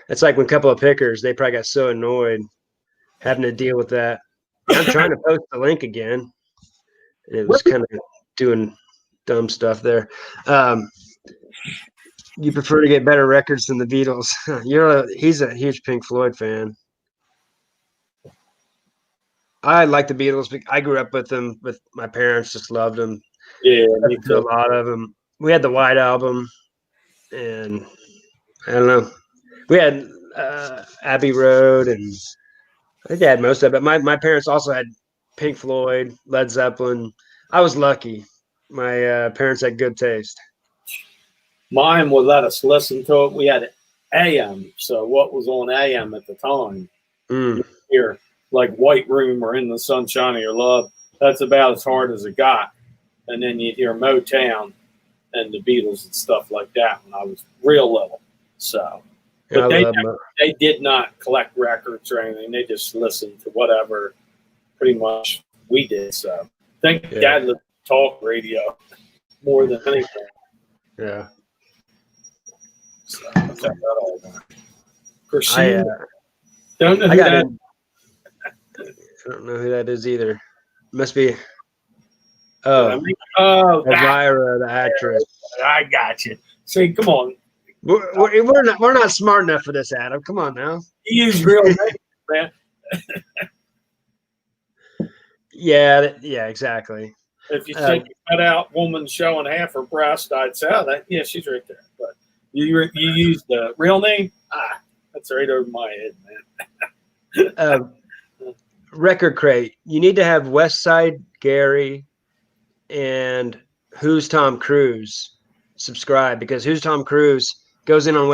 Speaker 1: It's like when a couple of pickers, they probably got so annoyed having to deal with that. I'm trying to post the link again. And it was kind of doing dumb stuff there. You prefer to get better records than the Beatles. He's a huge Pink Floyd fan. I like the Beatles. I grew up with them. With my parents, just loved them.
Speaker 3: Yeah, me too.
Speaker 1: A lot of them. We had the White Album, and I don't know. We had Abbey Road, and I think they had most of it. My parents also had Pink Floyd, Led Zeppelin. I was lucky. My parents had good taste.
Speaker 3: Mine would let us listen to it. We had AM, so what was on AM at the time? Here, like White Room or In the Sunshine of Your Love. That's about as hard as it got. And then you'd hear Motown and the Beatles and stuff like that when I was real little. So, but they did not collect records or anything. They just listened to whatever pretty much we did. So, I think Dad listened to talk radio more than anything.
Speaker 1: Yeah.
Speaker 3: So, I've got that all done. Christine, don't know who that is.
Speaker 1: I don't know who that is either. Must be.
Speaker 3: Elvira,
Speaker 1: the actress.
Speaker 3: I got you. See, come on.
Speaker 1: We're not smart enough for this, Adam. Come on now.
Speaker 3: You use real names, man.
Speaker 1: Yeah, exactly.
Speaker 3: If you said you cut out woman showing half her breast, I'd say, she's right there. But you use the real name? That's right over my head, man.
Speaker 1: Record Crate. You need to have West Side Gary and Who's Tom Cruise subscribe, because Who's Tom Cruise goes in on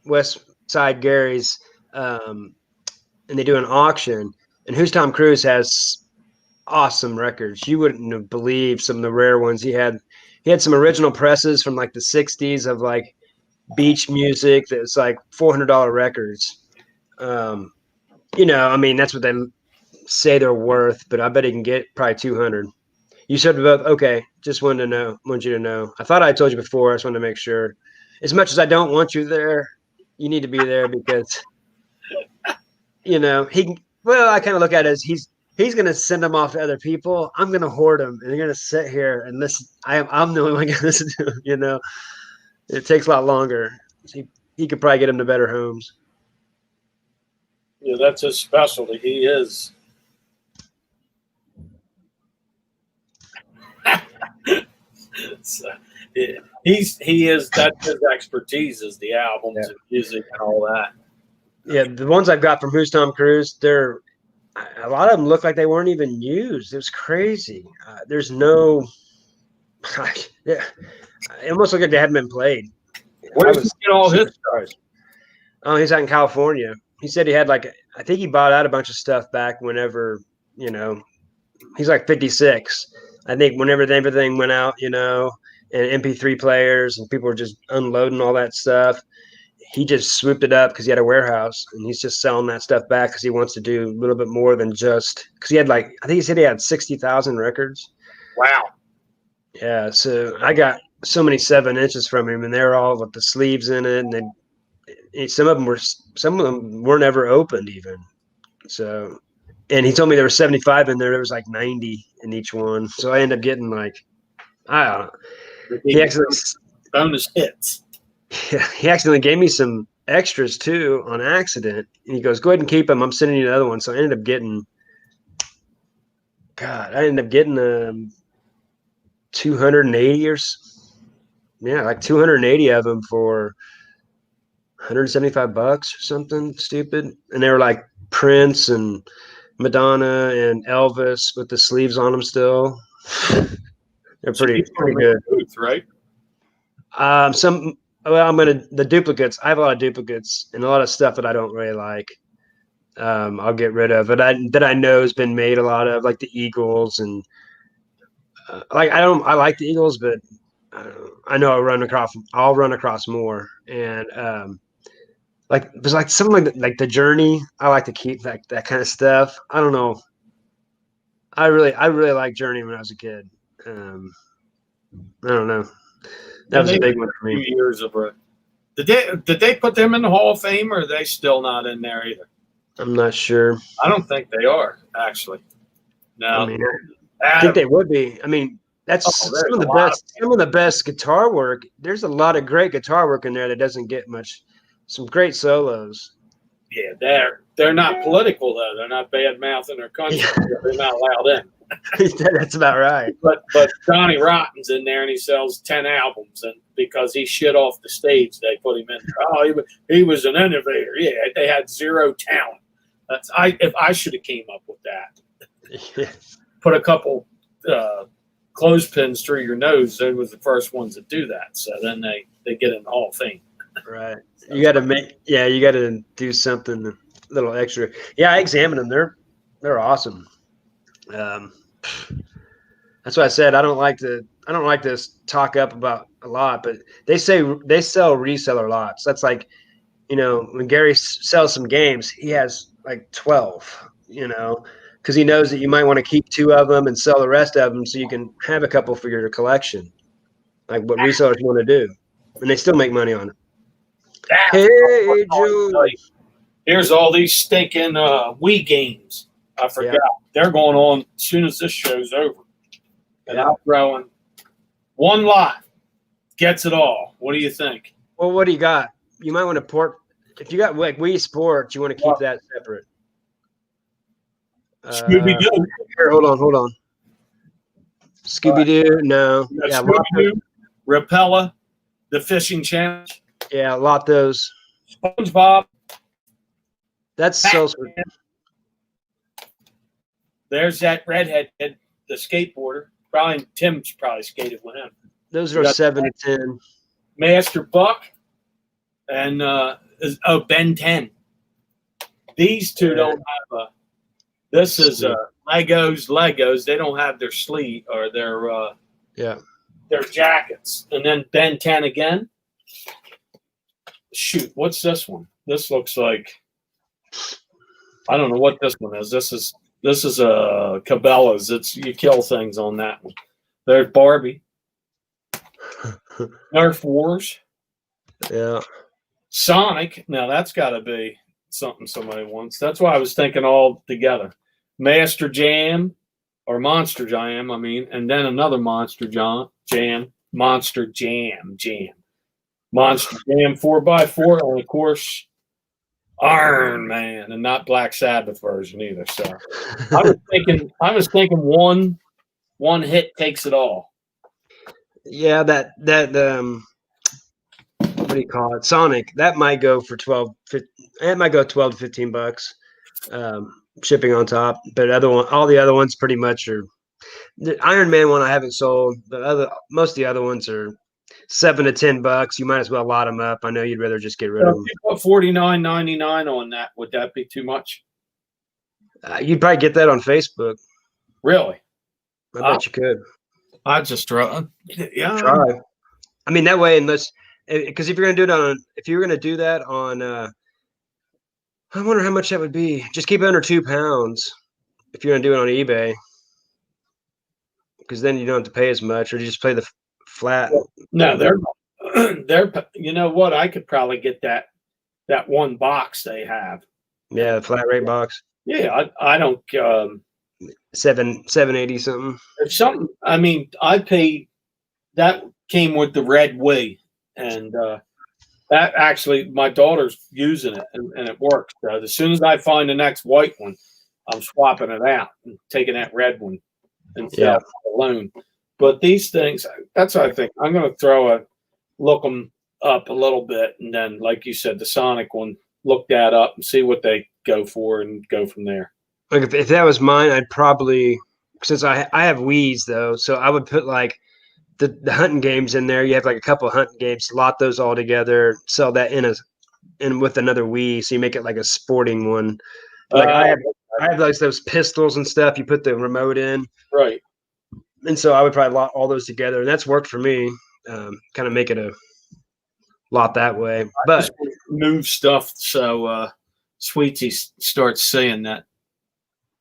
Speaker 1: West Side Gary's and they do an auction, and Who's Tom Cruise has awesome records. You wouldn't believe some of the rare ones he had. He had some original presses from like the 60s of like beach music that was like $400 records. I mean, that's what they say they're worth, but I bet he can get probably 200. You said both. Okay, just want you to know. I thought I told you before. I just wanted to make sure. As much as I don't want you there, you need to be there because, he. Well, I kind of look at it as he's going to send them off to other people. I'm going to hoard them, and they're going to sit here and listen. I'm the only one going to listen to them. It takes a lot longer. He could probably get them to better homes.
Speaker 3: Yeah, that's his specialty. He is. So, he is. That's his expertise, is the albums and music and all that.
Speaker 1: Yeah, the ones I've got from Who's Tom Cruise, a lot of them look like they weren't even used. It was crazy. There's no. It almost looked like they hadn't been played.
Speaker 3: Where does he get all his stars?
Speaker 1: Oh, he's out in California. He said he had I think he bought out a bunch of stuff back whenever, he's like 56. I think whenever everything went out, and MP3 players and people were just unloading all that stuff, he just swooped it up because he had a warehouse and he's just selling that stuff back because he wants to do a little bit more than just because he had I think he said he had 60,000 records.
Speaker 3: Wow.
Speaker 1: Yeah. So I got so many 7 inches from him and they're all with the sleeves in it. And some of them weren't ever opened even. So, and he told me there were 75 in there. There was 90 in each one. So I ended up getting I don't know. He actually
Speaker 3: bonus hits.
Speaker 1: Yeah, he accidentally gave me some extras too on accident. And he goes, "Go ahead and keep them. I'm sending you another one." So I ended up getting God, I ended up getting 280 like 280 of them for $175 or something stupid. And they were like Prince and Madonna and Elvis with the sleeves on them still. They're
Speaker 3: So
Speaker 1: pretty
Speaker 3: you put 'em in
Speaker 1: good.
Speaker 3: the booth, right?
Speaker 1: The duplicates. I have a lot of duplicates and a lot of stuff that I don't really like. I'll get rid of it. That I know has been made a lot of, like the Eagles and I like the Eagles, but I know I'll run across more. And like there's like something like the Journey. I like to keep that kind of stuff. I don't know. I really liked Journey when I was a kid. I don't know. That was a big one for
Speaker 3: Few
Speaker 1: me.
Speaker 3: years of it. Did they put them in the Hall of Fame, or are they still not in there either?
Speaker 1: I'm not sure.
Speaker 3: I don't think they are, actually. No.
Speaker 1: I mean, I think they would be. I mean, that's
Speaker 3: there's
Speaker 1: some of
Speaker 3: a
Speaker 1: the
Speaker 3: lot
Speaker 1: best. Some of the best guitar work. There's a lot of great guitar work in there that doesn't get much. Some great solos.
Speaker 3: Yeah, they're not political though. They're not bad mouthing their country. They're not allowed in.
Speaker 1: That's about right.
Speaker 3: But Johnny Rotten's in there and he sells 10 albums, and because he shit off the stage, they put him in there. Oh, he was an innovator. Yeah, they had zero talent. If I should have came up with that. Put a couple clothespins through your nose. They was the first ones that do that. So then they get in the Hall of Fame.
Speaker 1: Right. You got to do something a little extra. Yeah, I examined them. They're awesome. That's why I said I don't like to talk up about a lot, but they sell reseller lots. That's like, when Gary sells some games, he has like 12, because he knows that you might want to keep 2 of them and sell the rest of them so you can have a couple for your collection, like what resellers want to do, and they still make money on it. Hey, Joe.
Speaker 3: Here's all these stinking Wii games. I forgot. Yeah. They're going on as soon as this show's over. And I'm throwing one lot. Gets it all. What do you think?
Speaker 1: Well, what do you got? You might want to port. If you got like Wii Sports, you want to keep that separate.
Speaker 3: Scooby-Doo.
Speaker 1: Here, hold on. Scooby-Doo, no.
Speaker 3: Yeah, Scooby-Doo, Rapella, The Fishing Challenge.
Speaker 1: Yeah, a lot those.
Speaker 3: SpongeBob.
Speaker 1: That's so sweet.
Speaker 3: There's that redhead, the skateboarder. Tim's probably skated with him.
Speaker 1: Those are 7 to 10.
Speaker 3: Master Buck and Ben 10. These two don't have a. This is Legos. They don't have their sleeve or their jackets. And then Ben 10 again. Shoot, what's this one? This looks like, I don't know what this one is. This is Cabela's. It's you kill things on that one. There's Barbie. Nerf Wars.
Speaker 1: Yeah.
Speaker 3: Sonic. Now that's got to be something somebody wants. That's why I was thinking all together. Master Jam or Monster Jam, and then another Monster Jam. Monster Jam. Monster Jam 4x4, and of course Iron Man, and not Black Sabbath version either. So I was thinking one hit takes it all.
Speaker 1: Yeah, that what do you call it? Sonic. That might go for 12. It might go $12 to $15. Shipping on top, but all the other ones pretty much are. The Iron Man one I haven't sold. Most of the other ones are $7 to $10. You might as well lot them up. I know you'd rather just get rid of them.
Speaker 3: If you put $49.99 on that, would that be too much?
Speaker 1: You'd probably get that on Facebook.
Speaker 3: Really?
Speaker 1: I bet you could.
Speaker 3: I just try. Yeah.
Speaker 1: Try. That way, because if you're gonna do that on. I wonder how much that would be. Just keep it under 2 pounds if you're gonna do it on eBay, because then you don't have to pay as much, or you just pay the flat.
Speaker 3: No, they're. You know what? I could probably get that one box they have.
Speaker 1: Yeah, the flat rate box.
Speaker 3: Yeah, I don't.
Speaker 1: 780 something.
Speaker 3: If something, I paid. That came with the red Wii, and that actually, my daughter's using it, and it works. As soon as I find the next white one, I'm swapping it out and taking that red one and
Speaker 1: Yeah.
Speaker 3: sell it alone. But these things, that's what I think. I'm going to look them up a little bit, and then, like you said, the Sonic one, look that up and see what they go for, and go from there.
Speaker 1: Like if that was mine, I'd probably, since I have Wii's though, so I would put like the hunting games in there. You have like a couple of hunting games, lot those all together, sell that in with another Wii, so you make it like a sporting one. Like I have like those pistols and stuff. You put the remote in,
Speaker 3: right?
Speaker 1: And so I would probably lot all those together, and that's worked for me. Kind of make it a lot that way, but
Speaker 3: move stuff so Sweetie starts saying that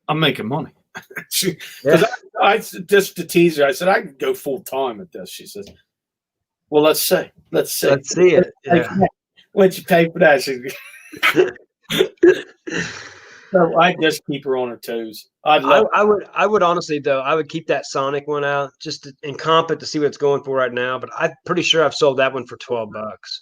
Speaker 3: I'm making money. Because I just to tease her, I said I could go full time at this. She says, "Well, let's see
Speaker 1: it." Yeah.
Speaker 3: What'd you pay for that?" So I just keep her on her toes.
Speaker 1: I would honestly though, I would keep that Sonic one out just in comp it to see what it's going for right now. But I'm pretty sure I've sold that one for $12.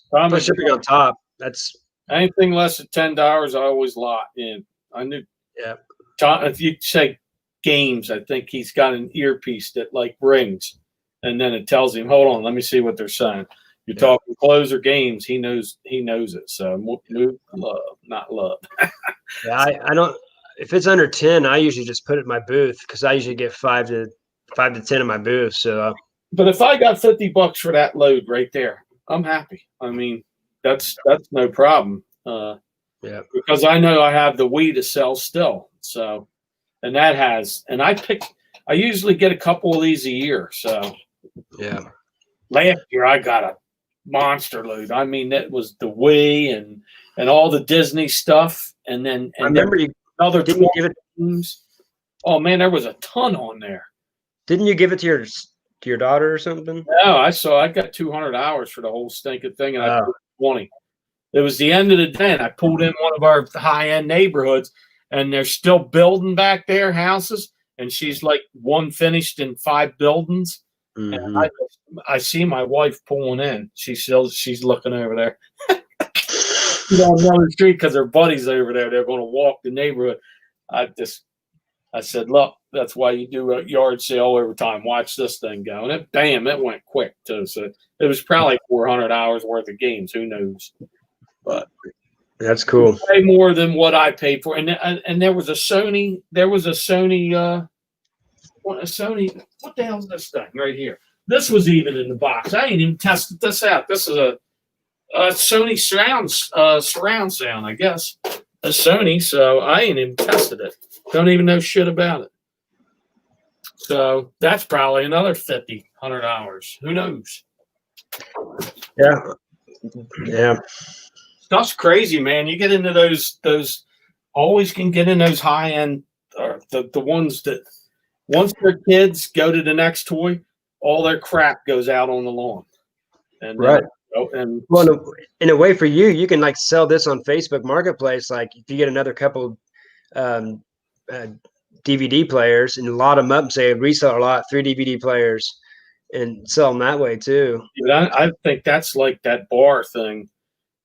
Speaker 1: Plus shipping on top. That's
Speaker 3: anything less than $10. I always lock in. I knew.
Speaker 1: Yeah.
Speaker 3: If you say games, I think he's got an earpiece that like rings, and then it tells him, "Hold on, let me see what they're saying." You're talking clothes or games. He knows it. So move, love, not love.
Speaker 1: Yeah, I don't. If it's under 10, I usually just put it in my booth because I usually get 5 to 10 in my booth. So,
Speaker 3: but if I got $50 for that load right there, I'm happy. I mean, that's no problem.
Speaker 1: Yeah,
Speaker 3: because I know I have the Wii to sell still. So, and I usually get a couple of these a year. So,
Speaker 1: yeah.
Speaker 3: Last year I got a monster load. I mean, that was the Wii and all the Disney stuff, and then
Speaker 1: I remember
Speaker 3: another
Speaker 1: didn't you give it
Speaker 3: games. Oh man, there was a ton on there.
Speaker 1: Didn't you give it to your daughter or something?
Speaker 3: No, I got 200 hours for the whole stinking thing, and I put 20. It was the end of the day, and I pulled in one of our high-end neighborhoods, and they're still building back there houses, and she's like one finished in 5 buildings.
Speaker 1: Mm-hmm.
Speaker 3: And I see my wife pulling in. She's looking over there. She's on another street because her buddy's over there. They're going to walk the neighborhood. I said, look, that's why you do a yard sale every time. Watch this thing go. And it went quick too. So it was probably 400 hours worth of games. The games. But
Speaker 1: that's cool.
Speaker 3: Way more than what I paid for. And there was a Sony. What the hell is this thing right here? This was even in the box. I ain't even tested this out. This is a Sony surround sound, I guess. A Sony, so I ain't even tested it. Don't even know shit about it. So that's probably another 100 hours. Who knows?
Speaker 1: Yeah.
Speaker 3: Stuff's crazy, man. You get into those always can get in those high end, the ones that once their kids go to the next toy, all their crap goes out on the lawn. And
Speaker 1: right.
Speaker 3: And
Speaker 1: well, in a way for you, you can like sell this on Facebook Marketplace. Like if you get another couple DVD players and lot them up and say Reseller lot, 3 DVD players, and sell them that way too.
Speaker 3: I think that's like that bar thing,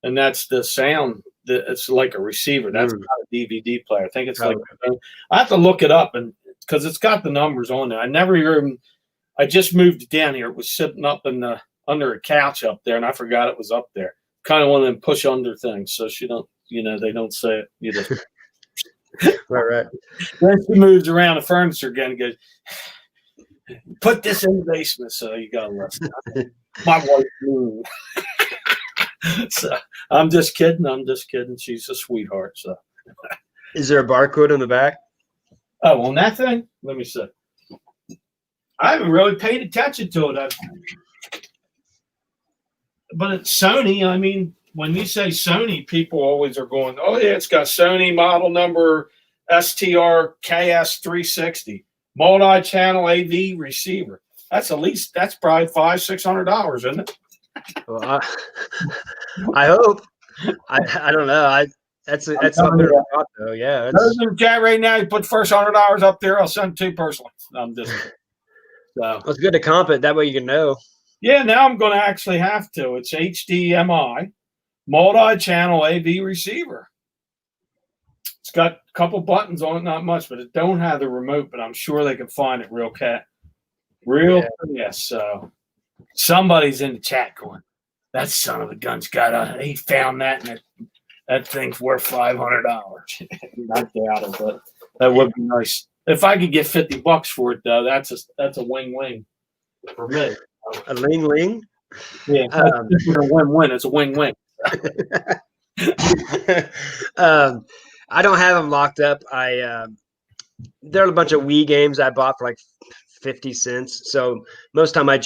Speaker 3: and that's the sound. It's like a receiver. That's not a DVD player. I think it's like I have to look it up, and because it's got the numbers on there. I never even. I just moved it down here. It was sitting up in the under a couch up there, and I forgot it was up there. Kind of one of them push under things, so she don't. They don't say it. You just
Speaker 1: right.
Speaker 3: Then she moves around the furniture again and goes, put this in the basement. So you got to listen. My wife moved. So I'm just kidding. She's a sweetheart. So
Speaker 1: is there a barcode on the back?
Speaker 3: Oh, on that thing? Let me see. I haven't really paid attention to it. But it's Sony. I mean, when you say Sony, people always are going, oh, yeah, it's got Sony model number STR KS360, multi-channel AV receiver. That's probably $500-600, isn't it?
Speaker 1: Well, I hope. I don't know. That's something to thought, though. Yeah.
Speaker 3: Those in the chat right now, you put the first $100 up there. I'll send 2 personally. I'm just so.
Speaker 1: It's good to comp it. That way you can know.
Speaker 3: Yeah, now I'm going to actually have to. It's HDMI, multi-channel AV receiver. It's got a couple buttons on it, not much, but it don't have the remote. But I'm sure they can find it real fast. So somebody's in the chat going, "That son of a gun's got he found that, and that thing's worth $500." I doubt it, but that would be nice. If I could get $50 for it, though, that's a win-win for me.
Speaker 1: A ling.
Speaker 3: Yeah, it's a win-win. It's a win-win.
Speaker 1: I don't have them locked up. There are a bunch of Wii games I bought for like 50 cents. So most time I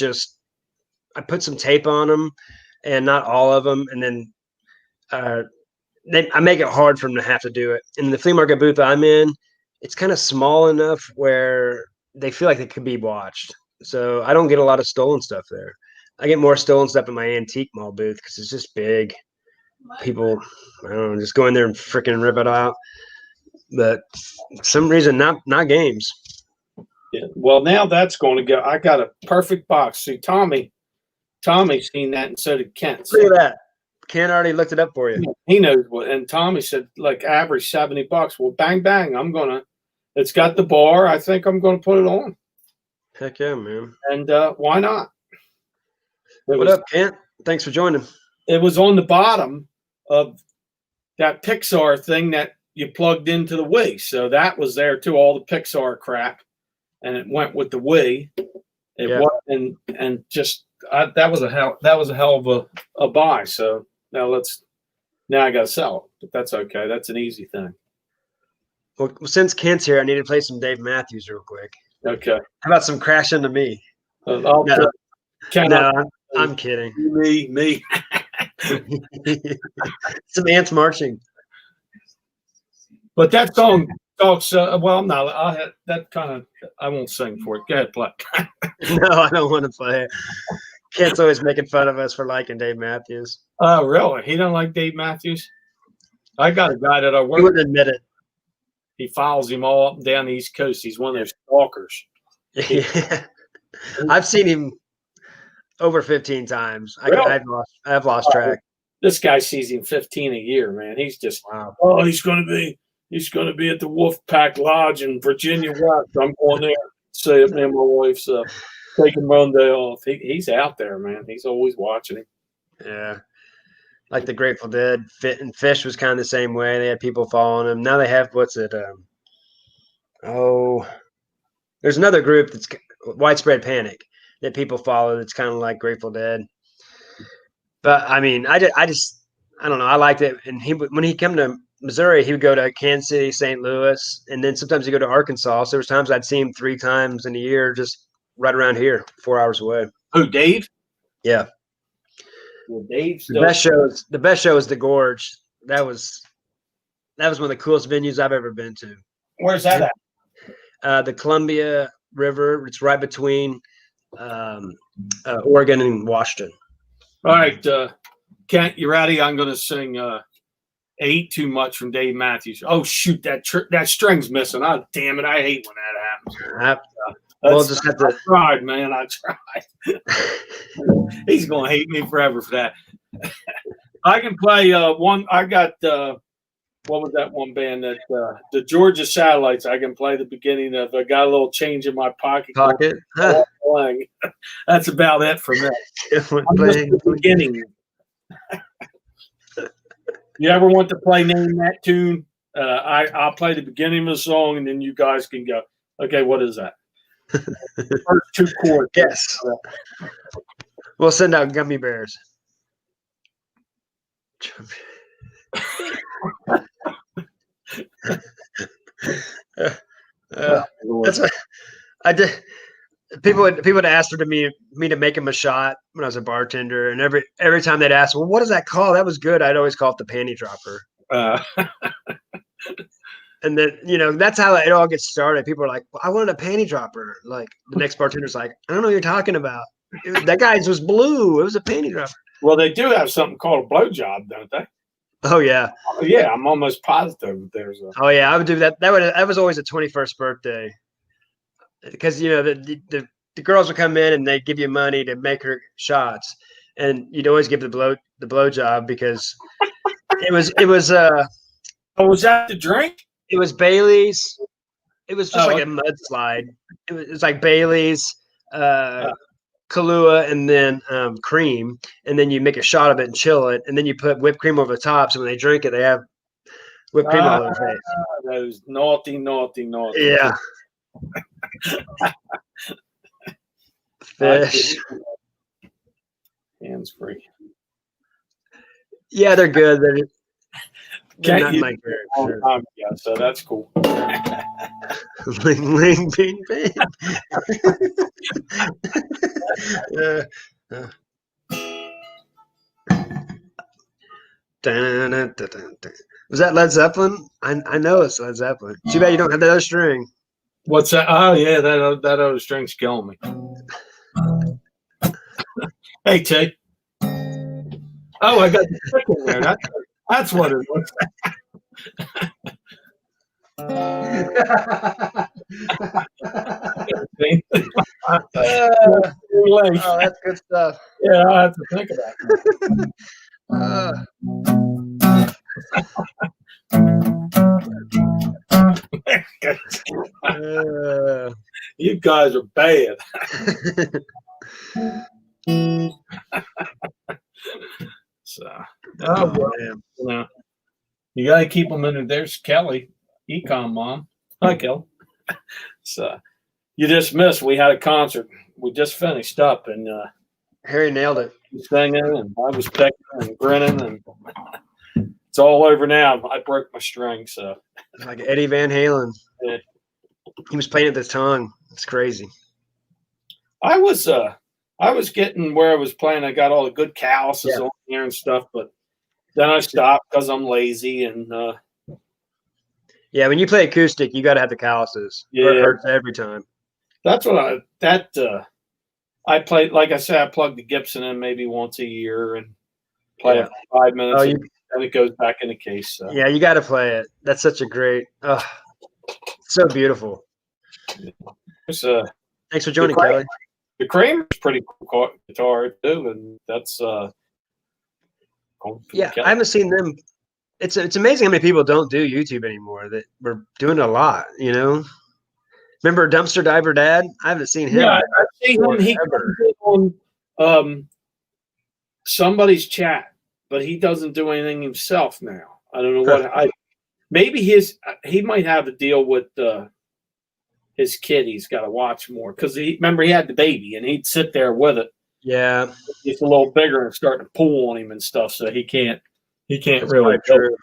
Speaker 1: put some tape on them, and not all of them, and then I make it hard for them to have to do it. In the flea market booth I'm in, it's kind of small enough where they feel like they could be watched. So I don't get a lot of stolen stuff there. I get more stolen stuff in my antique mall booth because it's just big. People, I don't know, just go in there and freaking rip it out. But for some reason, not games.
Speaker 3: Yeah. Well, now that's going to go. I got a perfect box. See, Tommy's seen that, and so did Kent. So
Speaker 1: Look at that. Ken already looked it up for you.
Speaker 3: he knows what. And Tommy said, like, average $70. Well, bang, bang. It's got the bar. I think I'm going to put it on.
Speaker 1: Heck yeah, man.
Speaker 3: And why not?
Speaker 1: What up, Kent? Thanks for joining.
Speaker 3: It was on the bottom of that Pixar thing that you plugged into the Wii. So that was there too, all the Pixar crap. And it went with the Wii. That was a hell of a buy. So now I gotta sell it. But that's okay. That's an easy thing.
Speaker 1: Well, since Kent's here, I need to play some Dave Matthews real quick.
Speaker 3: Okay.
Speaker 1: How about some Crash Into Me?
Speaker 3: No,
Speaker 1: I'm kidding.
Speaker 3: Me.
Speaker 1: Some ants marching.
Speaker 3: But that song talks. Well, no, I won't sing for it. Go ahead, play.
Speaker 1: No, I don't want to play it. Kent's always making fun of us for liking Dave Matthews.
Speaker 3: Oh, really? He don't like Dave Matthews? I got a guy that I work
Speaker 1: He wouldn't admit it.
Speaker 3: He follows him all up and down the East Coast. He's one of those stalkers.
Speaker 1: Yeah. I've seen him over 15 times.
Speaker 3: Really?
Speaker 1: I've lost track.
Speaker 3: This guy sees him 15 a year, man. He's just,
Speaker 1: wow.
Speaker 3: Oh, he's going to be at the Wolfpack Lodge in Virginia West. I'm going there. Say it, me and my wife's taking Monday off. He's out there, man. He's always watching him.
Speaker 1: Yeah. Like the Grateful Dead. Fit and Fish was kind of the same way. They had people following him. Now they have, there's another group that's Widespread Panic that people follow that's kind of like Grateful Dead. But I mean, I don't know. I liked it. And when he came to Missouri, he would go to Kansas City, St. Louis, and then sometimes he'd go to Arkansas. So there was times I'd see him 3 times in a year, just right around here, 4 hours away.
Speaker 3: Who, Dave?
Speaker 1: Yeah.
Speaker 3: Well, Dave's
Speaker 1: the best show is the Gorge. That was one of the coolest venues I've ever been to.
Speaker 3: Where's that at?
Speaker 1: The Columbia River. It's right between Oregon and Washington.
Speaker 3: All right, Kent, you ready? I'm going to sing "Ate Too Much" from Dave Matthews. Oh shoot, that string's missing. Oh damn it, I hate when that happens.
Speaker 1: We'll just have to.
Speaker 3: I tried, man. I tried. He's going to hate me forever for that. I can play one. I got what was that one band that the Georgia Satellites? I can play the beginning of. I got a little change in my pocket.
Speaker 1: Huh.
Speaker 3: That's about it for me. The beginning. You ever want to play Name That Tune? I'll play the beginning of the song, and then you guys can go. Okay, what is that? First 2 chords.
Speaker 1: Yes. We'll send out gummy bears. That's what I did. People would ask me to make them a shot when I was a bartender, and every time they'd ask, "Well, what is that called?" That was good. I'd always call it the panty dropper. And then that's how it all gets started. People are like, well, "I wanted a panty dropper." Like the next bartender's like, "I don't know what you're talking about. That guy's was blue. It was a panty dropper."
Speaker 3: Well, they do have something called a blowjob, don't they?
Speaker 1: Oh yeah.
Speaker 3: Yeah, I'm almost positive there's a.
Speaker 1: Oh yeah, I would do that. That was always a 21st birthday, because the girls would come in and they give you money to make her shots, and you'd always give the blowjob because it was.
Speaker 3: Oh, was that the drink?
Speaker 1: It was Bailey's. It was just
Speaker 3: Oh,
Speaker 1: like a mudslide. It was like Bailey's, Kahlua, and then cream, and then you make a shot of it and chill it, and then you put whipped cream over the top. So when they drink it, they have whipped cream all over their face.
Speaker 3: Those naughty.
Speaker 1: Yeah. Fish.
Speaker 3: Hands free.
Speaker 1: Yeah, they're good. They're not
Speaker 3: Can't
Speaker 1: my favorite.
Speaker 3: Yeah, so that's cool.
Speaker 1: Ling, ling, bing, bing. Dun, dun, dun, dun, dun. Was that Led Zeppelin? I know it's Led Zeppelin. Too bad you don't have the other string.
Speaker 3: What's that? Oh yeah, that other string's killing me. Hey Tay. Oh, I got the stick in there. That's what it was.
Speaker 1: Oh, that's good stuff.
Speaker 3: Yeah, I have to think about
Speaker 1: it.
Speaker 3: You guys are bad. So, you got to keep them in there. There's Kelly, Econ Mom. Hi, Kelly. So, you just missed. We had a concert. We just finished up, and
Speaker 1: Harry nailed it.
Speaker 3: Singing, and I was pecking and grinning, and it's all over now. I broke my string, so
Speaker 1: like Eddie Van Halen.
Speaker 3: Yeah.
Speaker 1: He was playing at the tongue. It's crazy.
Speaker 3: I was getting where I was playing. I got all the good calluses on here and stuff, but then I stopped because I'm lazy. And
Speaker 1: when you play acoustic, you got to have the calluses.
Speaker 3: Yeah,
Speaker 1: it hurts every time.
Speaker 3: That's what I play. Like I said, I plug the Gibson in maybe once a year and play it for 5 minutes, and it goes back in the case. So.
Speaker 1: Yeah, you got to play it. That's such a great. So beautiful.
Speaker 3: Thanks
Speaker 1: for joining, Kelly.
Speaker 3: The Kramer's pretty cool guitar too, and that's
Speaker 1: yeah. I haven't seen them. It's amazing how many people don't do YouTube anymore. That we're doing a lot, you know. Remember Dumpster Diver Dad? I haven't seen him.
Speaker 3: Yeah, I've seen him. He comes on somebody's chat, but he doesn't do anything himself now. I don't know what. Maybe he might have a deal with his kid. He's got to watch more because remember he had the baby and he'd sit there with it.
Speaker 1: Yeah,
Speaker 3: it's a little bigger and starting to pull on him and stuff, so he can't
Speaker 1: That's
Speaker 3: really.
Speaker 1: True.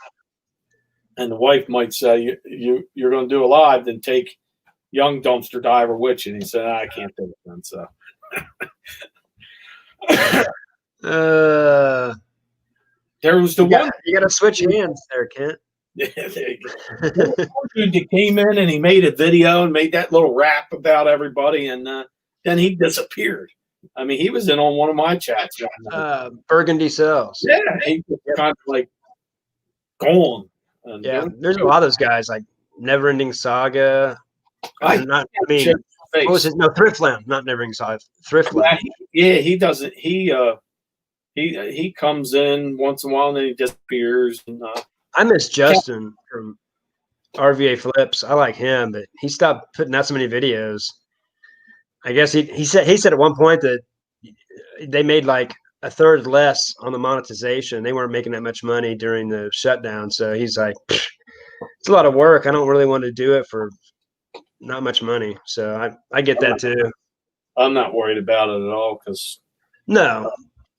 Speaker 3: And the wife might say, "You're going to do a live, then take young Dumpster Diver with you." And he said, "I can't do it then." So there was the one
Speaker 1: you got to switch hands there, Kent.
Speaker 3: Yeah, there you go. Dude that came in and he made a video and made that little rap about everybody, and then he disappeared. I mean, he was in on one of my chats.
Speaker 1: Burgundy Cells.
Speaker 3: Yeah, he was kind of like gone. And
Speaker 1: there's a lot of those guys like Never Ending Saga. What was his? No, Thriftland, not Never Ending Saga. Thriftland.
Speaker 3: He doesn't. He comes in once in a while and then he disappears. And
Speaker 1: I miss Justin from RVA Flips. I like him, but he stopped putting out so many videos. I guess he said at one point that they made like a third less on the monetization. They weren't making that much money during the shutdown. So he's like, it's a lot of work. I don't really want to do it for not much money. So I get that too.
Speaker 3: I'm not worried about it at all because
Speaker 1: no.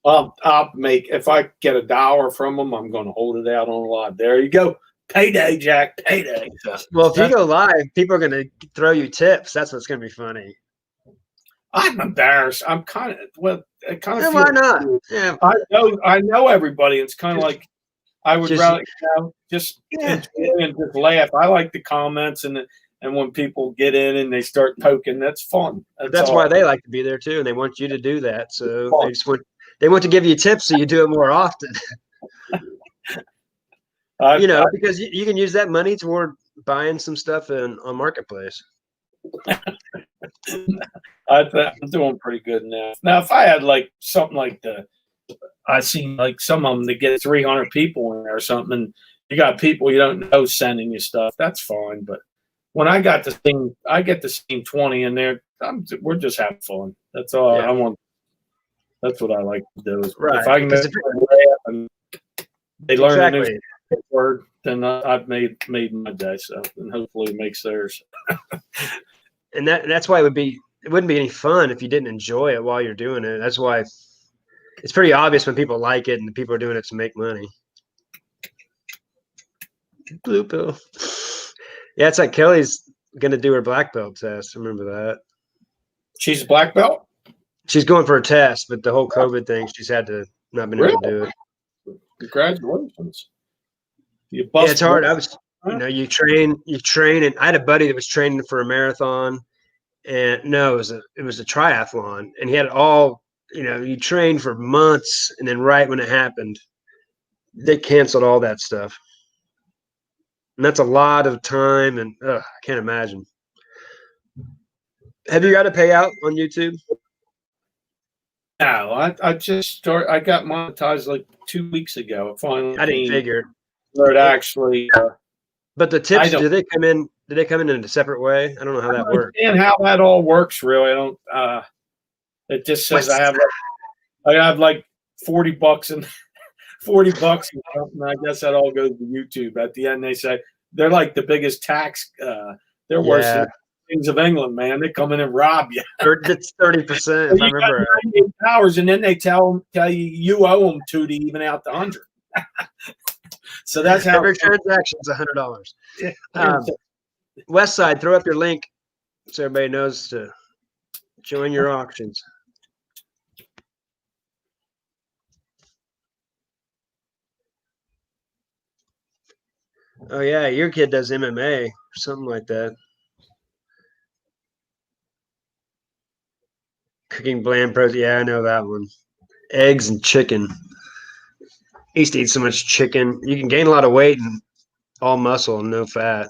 Speaker 3: I'll make, if I get $1 from them, I'm going to hold it out on live. There you go. Payday, Jack. Payday.
Speaker 1: Well, if you go live, people are going to throw you tips. That's what's going to be funny.
Speaker 3: I'm embarrassed. I'm kind of, why
Speaker 1: not? Yeah.
Speaker 3: I know everybody. It's kind of like I would rather just enjoy and just laugh. I like the comments and when people get in and they start poking, that's fun.
Speaker 1: That's why they like to be there too, and they want you to do that. So they want to give you tips so you do it more often. Because you can use that money toward buying some stuff on Marketplace.
Speaker 3: I'm doing pretty good now. Now, if I had like something like I seen like some of them that get 300 people in there or something, you got people you don't know sending you stuff. That's fine. But when I get the same 20 in there. We're just having fun. That's all I want. That's what I like to do. Is
Speaker 1: Right.
Speaker 3: If I can make them laugh and they learn a new word, then I've made my day. So, and hopefully it makes theirs.
Speaker 1: And that's why it wouldn't be any fun if you didn't enjoy it while you're doing it. That's why it's pretty obvious when people like it and the people are doing it to make money. Blue pill. Yeah, it's like Kelly's gonna do her black belt test. Remember that?
Speaker 3: She's a black belt?
Speaker 1: She's going for a test, but the whole COVID thing, she's had to not been able to do it.
Speaker 3: Congratulations.
Speaker 1: Yeah, it's hard. You train, and I had a buddy that was training for a marathon, and no, it was a triathlon, and he had all, you trained for months, and then right when it happened, they canceled all that stuff. And that's a lot of time, and I can't imagine. Have you got a payout on YouTube?
Speaker 3: No, I just started. I got monetized like 2 weeks ago. It finally
Speaker 1: I didn't figure.
Speaker 3: Where it actually.
Speaker 1: But the tips, do they come in in a separate way? I don't know how that works.
Speaker 3: And how that all works, really. I don't. It just says I have like $40 and $40, and I guess that all goes to YouTube. At the end, they say they're like the biggest tax. They're worse than Kings of England, man. They come in and rob you.
Speaker 1: It's 30%. If I remember.
Speaker 3: 98 hours, and then they tell you owe them to even out the 100. So that's how
Speaker 1: every transaction is $100.
Speaker 3: Yeah.
Speaker 1: West Side, throw up your link so everybody knows to join your auctions. Oh yeah, your kid does MMA or something like that. Cooking bland protein. Yeah, I know that one. Eggs and chicken. I used to eat so much chicken. You can gain a lot of weight and all muscle and no fat.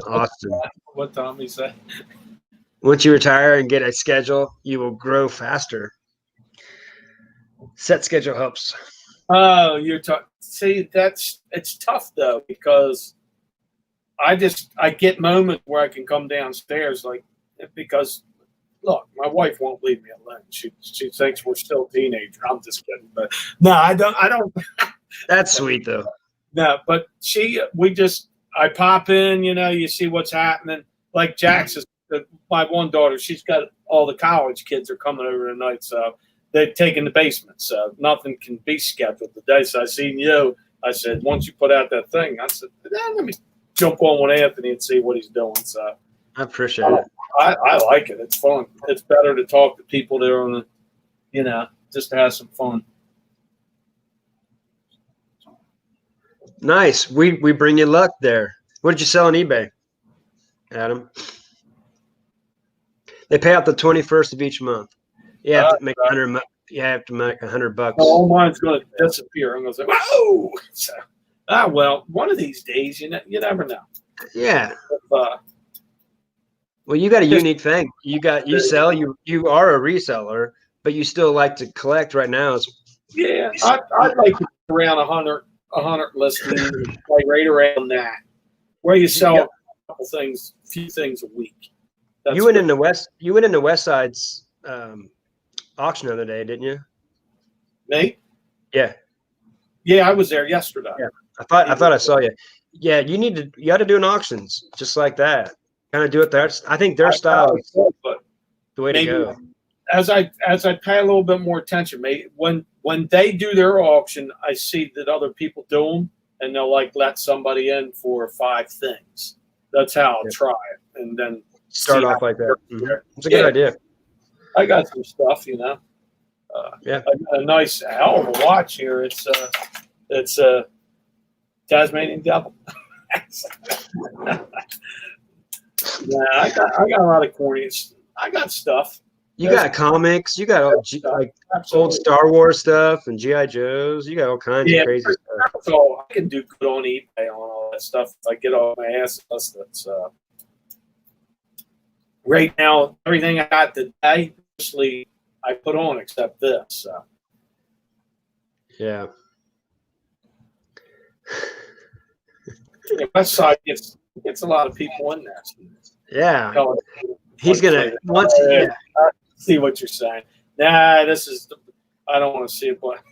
Speaker 1: Austin.
Speaker 3: What Tommy said.
Speaker 1: Once you retire and get a schedule, you will grow faster. Set schedule helps.
Speaker 3: Oh, you're talking. See, it's tough though, because I get moments where I can come downstairs, because look, my wife won't leave me alone. She thinks we're still teenagers. I'm just kidding, but no, I don't.
Speaker 1: That's sweet though.
Speaker 3: No, but I pop in, you see what's happening. Like Jackson's, my one daughter, she's got all the college kids are coming over tonight, so they're taking the basement, so nothing can be scheduled today. So I seen you. I said, once you put out that thing, I said, let me jump on with Anthony and see what he's doing. So
Speaker 1: I appreciate it.
Speaker 3: I like it. It's fun. It's better to talk to people that are on the, just to have some fun.
Speaker 1: Nice. We bring you luck there. What did you sell on eBay, Adam? They pay out the 21st of each month. You have to make $100. You have to make $100.
Speaker 3: Oh, mine's going to disappear. I'm going to say, whoa! So, well, one of these days, you never know.
Speaker 1: Yeah. Well, you got a unique thing. You sell. You are a reseller, but you still like to collect right now.
Speaker 3: Yeah, I'd like to around 100 listings, like right around that, where you sell a couple things, few things a week.
Speaker 1: You went into West Side's auction the other day, didn't you?
Speaker 3: Me?
Speaker 1: Yeah.
Speaker 3: Yeah, I was there yesterday.
Speaker 1: Yeah. I thought I saw you. Yeah, you got to do an auctions just like that. Kind of do it there. I think their style is the way to go.
Speaker 3: As I pay a little bit more attention, when they do their auction, I see that other people do them, and they'll let somebody in for 5 things. That's how I'll try it, and then
Speaker 1: start off like that. Mm-hmm. It's a good idea.
Speaker 3: I got some stuff, I got a nice hell of a watch here. It's Tasmanian Devil. Yeah, I got a lot of cornies. I got stuff.
Speaker 1: You got comics. You got old Star Wars stuff and GI Joes. You got all kinds of crazy stuff.
Speaker 3: So I can do good on eBay on all that stuff if I get off my ass. right now, everything I got today, mostly I put on except this. So.
Speaker 1: Yeah.
Speaker 3: Yeah, West Side gets a lot of people in there.
Speaker 1: Yeah.
Speaker 3: Tell us,
Speaker 1: He's
Speaker 3: like,
Speaker 1: gonna once.
Speaker 3: I
Speaker 1: Yeah.
Speaker 3: see what you're saying. Nah, this is. I don't want to see it, but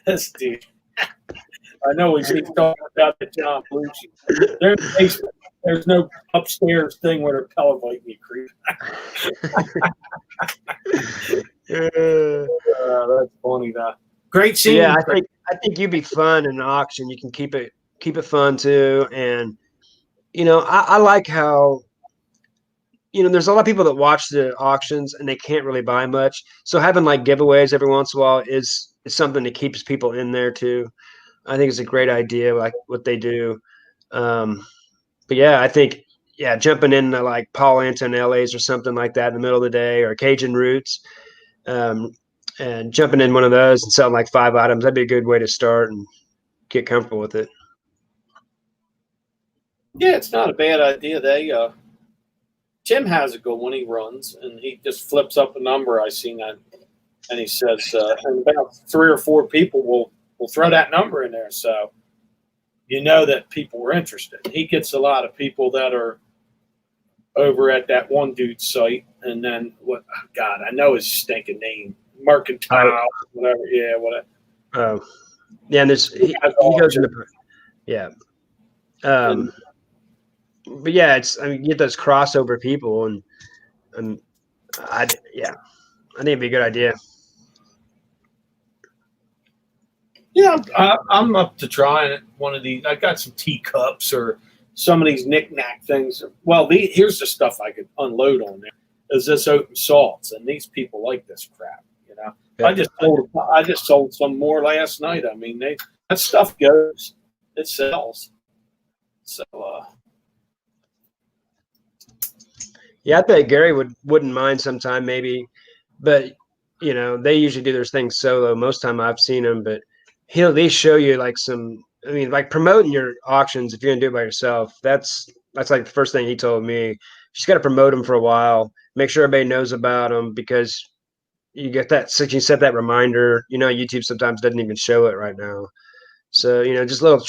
Speaker 3: this dude. I know he's talking about the John Belushi. There's basement. There's no upstairs thing where they're televising you, creep. That's funny, though. Great scene.
Speaker 1: Yeah, I think you'd be fun in an auction. You can keep it fun too, and I like how there's a lot of people that watch the auctions and they can't really buy much. So having like giveaways every once in a while is something that keeps people in there too. I think it's a great idea, like what they do. But yeah, I think jumping in like Paul Antonelli's or something like that in the middle of the day, or Cajun Roots, and jumping in one of those and selling like 5 items, that'd be a good way to start and get comfortable with it.
Speaker 3: Yeah, it's not a bad idea. Jim has a good one. He runs and he just flips up a number. I seen that, and he says, and about 3 or 4 people will throw that number in there. So that people were interested. He gets a lot of people that are over at that one dude's site, and then what? Oh God, I know his stinking name, Mercantile, whatever. Yeah, whatever.
Speaker 1: Oh, yeah, and he goes into but yeah, you get those crossover people, and I think it'd be a good idea.
Speaker 3: Yeah, I'm up to trying it. One of these, I got some teacups or some of these knick-knack things. Well, here's the stuff I could unload on there. Is this open salts, and these people like this crap.
Speaker 1: Yeah.
Speaker 3: I just sold some more last night. I mean, that stuff goes, it sells. So.
Speaker 1: Yeah, I bet Gary wouldn't mind sometime maybe, but they usually do their things solo. Most time I've seen them, but he'll at least show you like like promoting your auctions. If you're gonna do it by yourself, that's like the first thing he told me. You just got to promote them for a while, make sure everybody knows about them, because you get that, so you set that reminder. YouTube sometimes doesn't even show it right now. So just little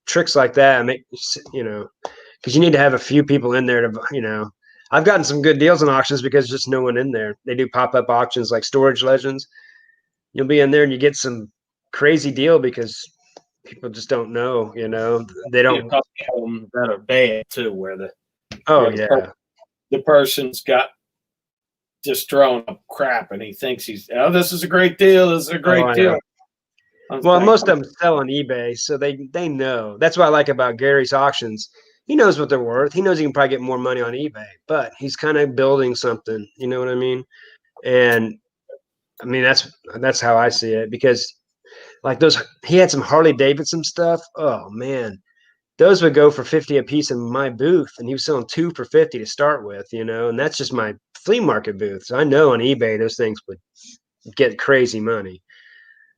Speaker 1: tricks like that make because you need to have a few people in there to I've gotten some good deals on auctions because there's just no one in there. They do pop-up auctions like Storage Legends. You'll be in there and you get some crazy deal because people just don't know, they don't.
Speaker 3: A couple of them that are bad too, where the person's got just throwing up crap and he thinks this is a great deal. This is a great deal.
Speaker 1: Well, most of them sell on eBay, so they know. That's what I like about Gary's auctions. He knows what they're worth. He knows he can probably get more money on eBay, but he's kind of building something. You know what I mean? And I mean that's how I see it, because like he had some Harley Davidson stuff. Oh man, those would go for 50 a piece in my booth, and he was selling 2 for 50 to start with. And that's just my flea market booth. So I know on eBay those things would get crazy money.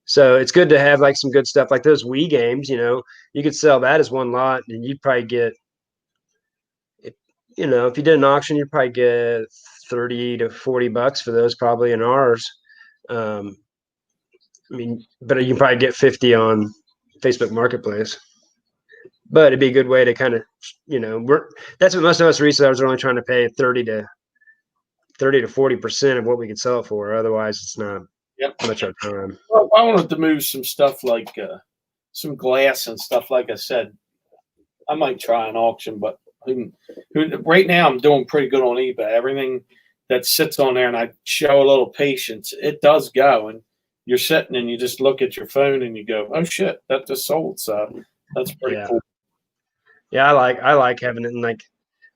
Speaker 1: So it's good to have like some good stuff like those Wii games. You could sell that as one lot, and you'd probably get. If you did an auction, you'd probably get $30 to $40 for those, probably in ours. I mean, but you can probably get 50 on Facebook Marketplace. But it'd be a good way to kind of, that's what most of us resellers are only trying to pay 30 to 40% of what we could sell it for. Otherwise, it's not much our time.
Speaker 3: Well, I wanted to move some stuff like some glass and stuff. Like I said, I might try an auction, but right now I'm doing pretty good on eBay. Everything that sits on there, and I show a little patience, it does go. And you're sitting and you just look at your phone and you go, "Oh shit, that just sold." So that's pretty cool.
Speaker 1: Yeah, I like having it. And like,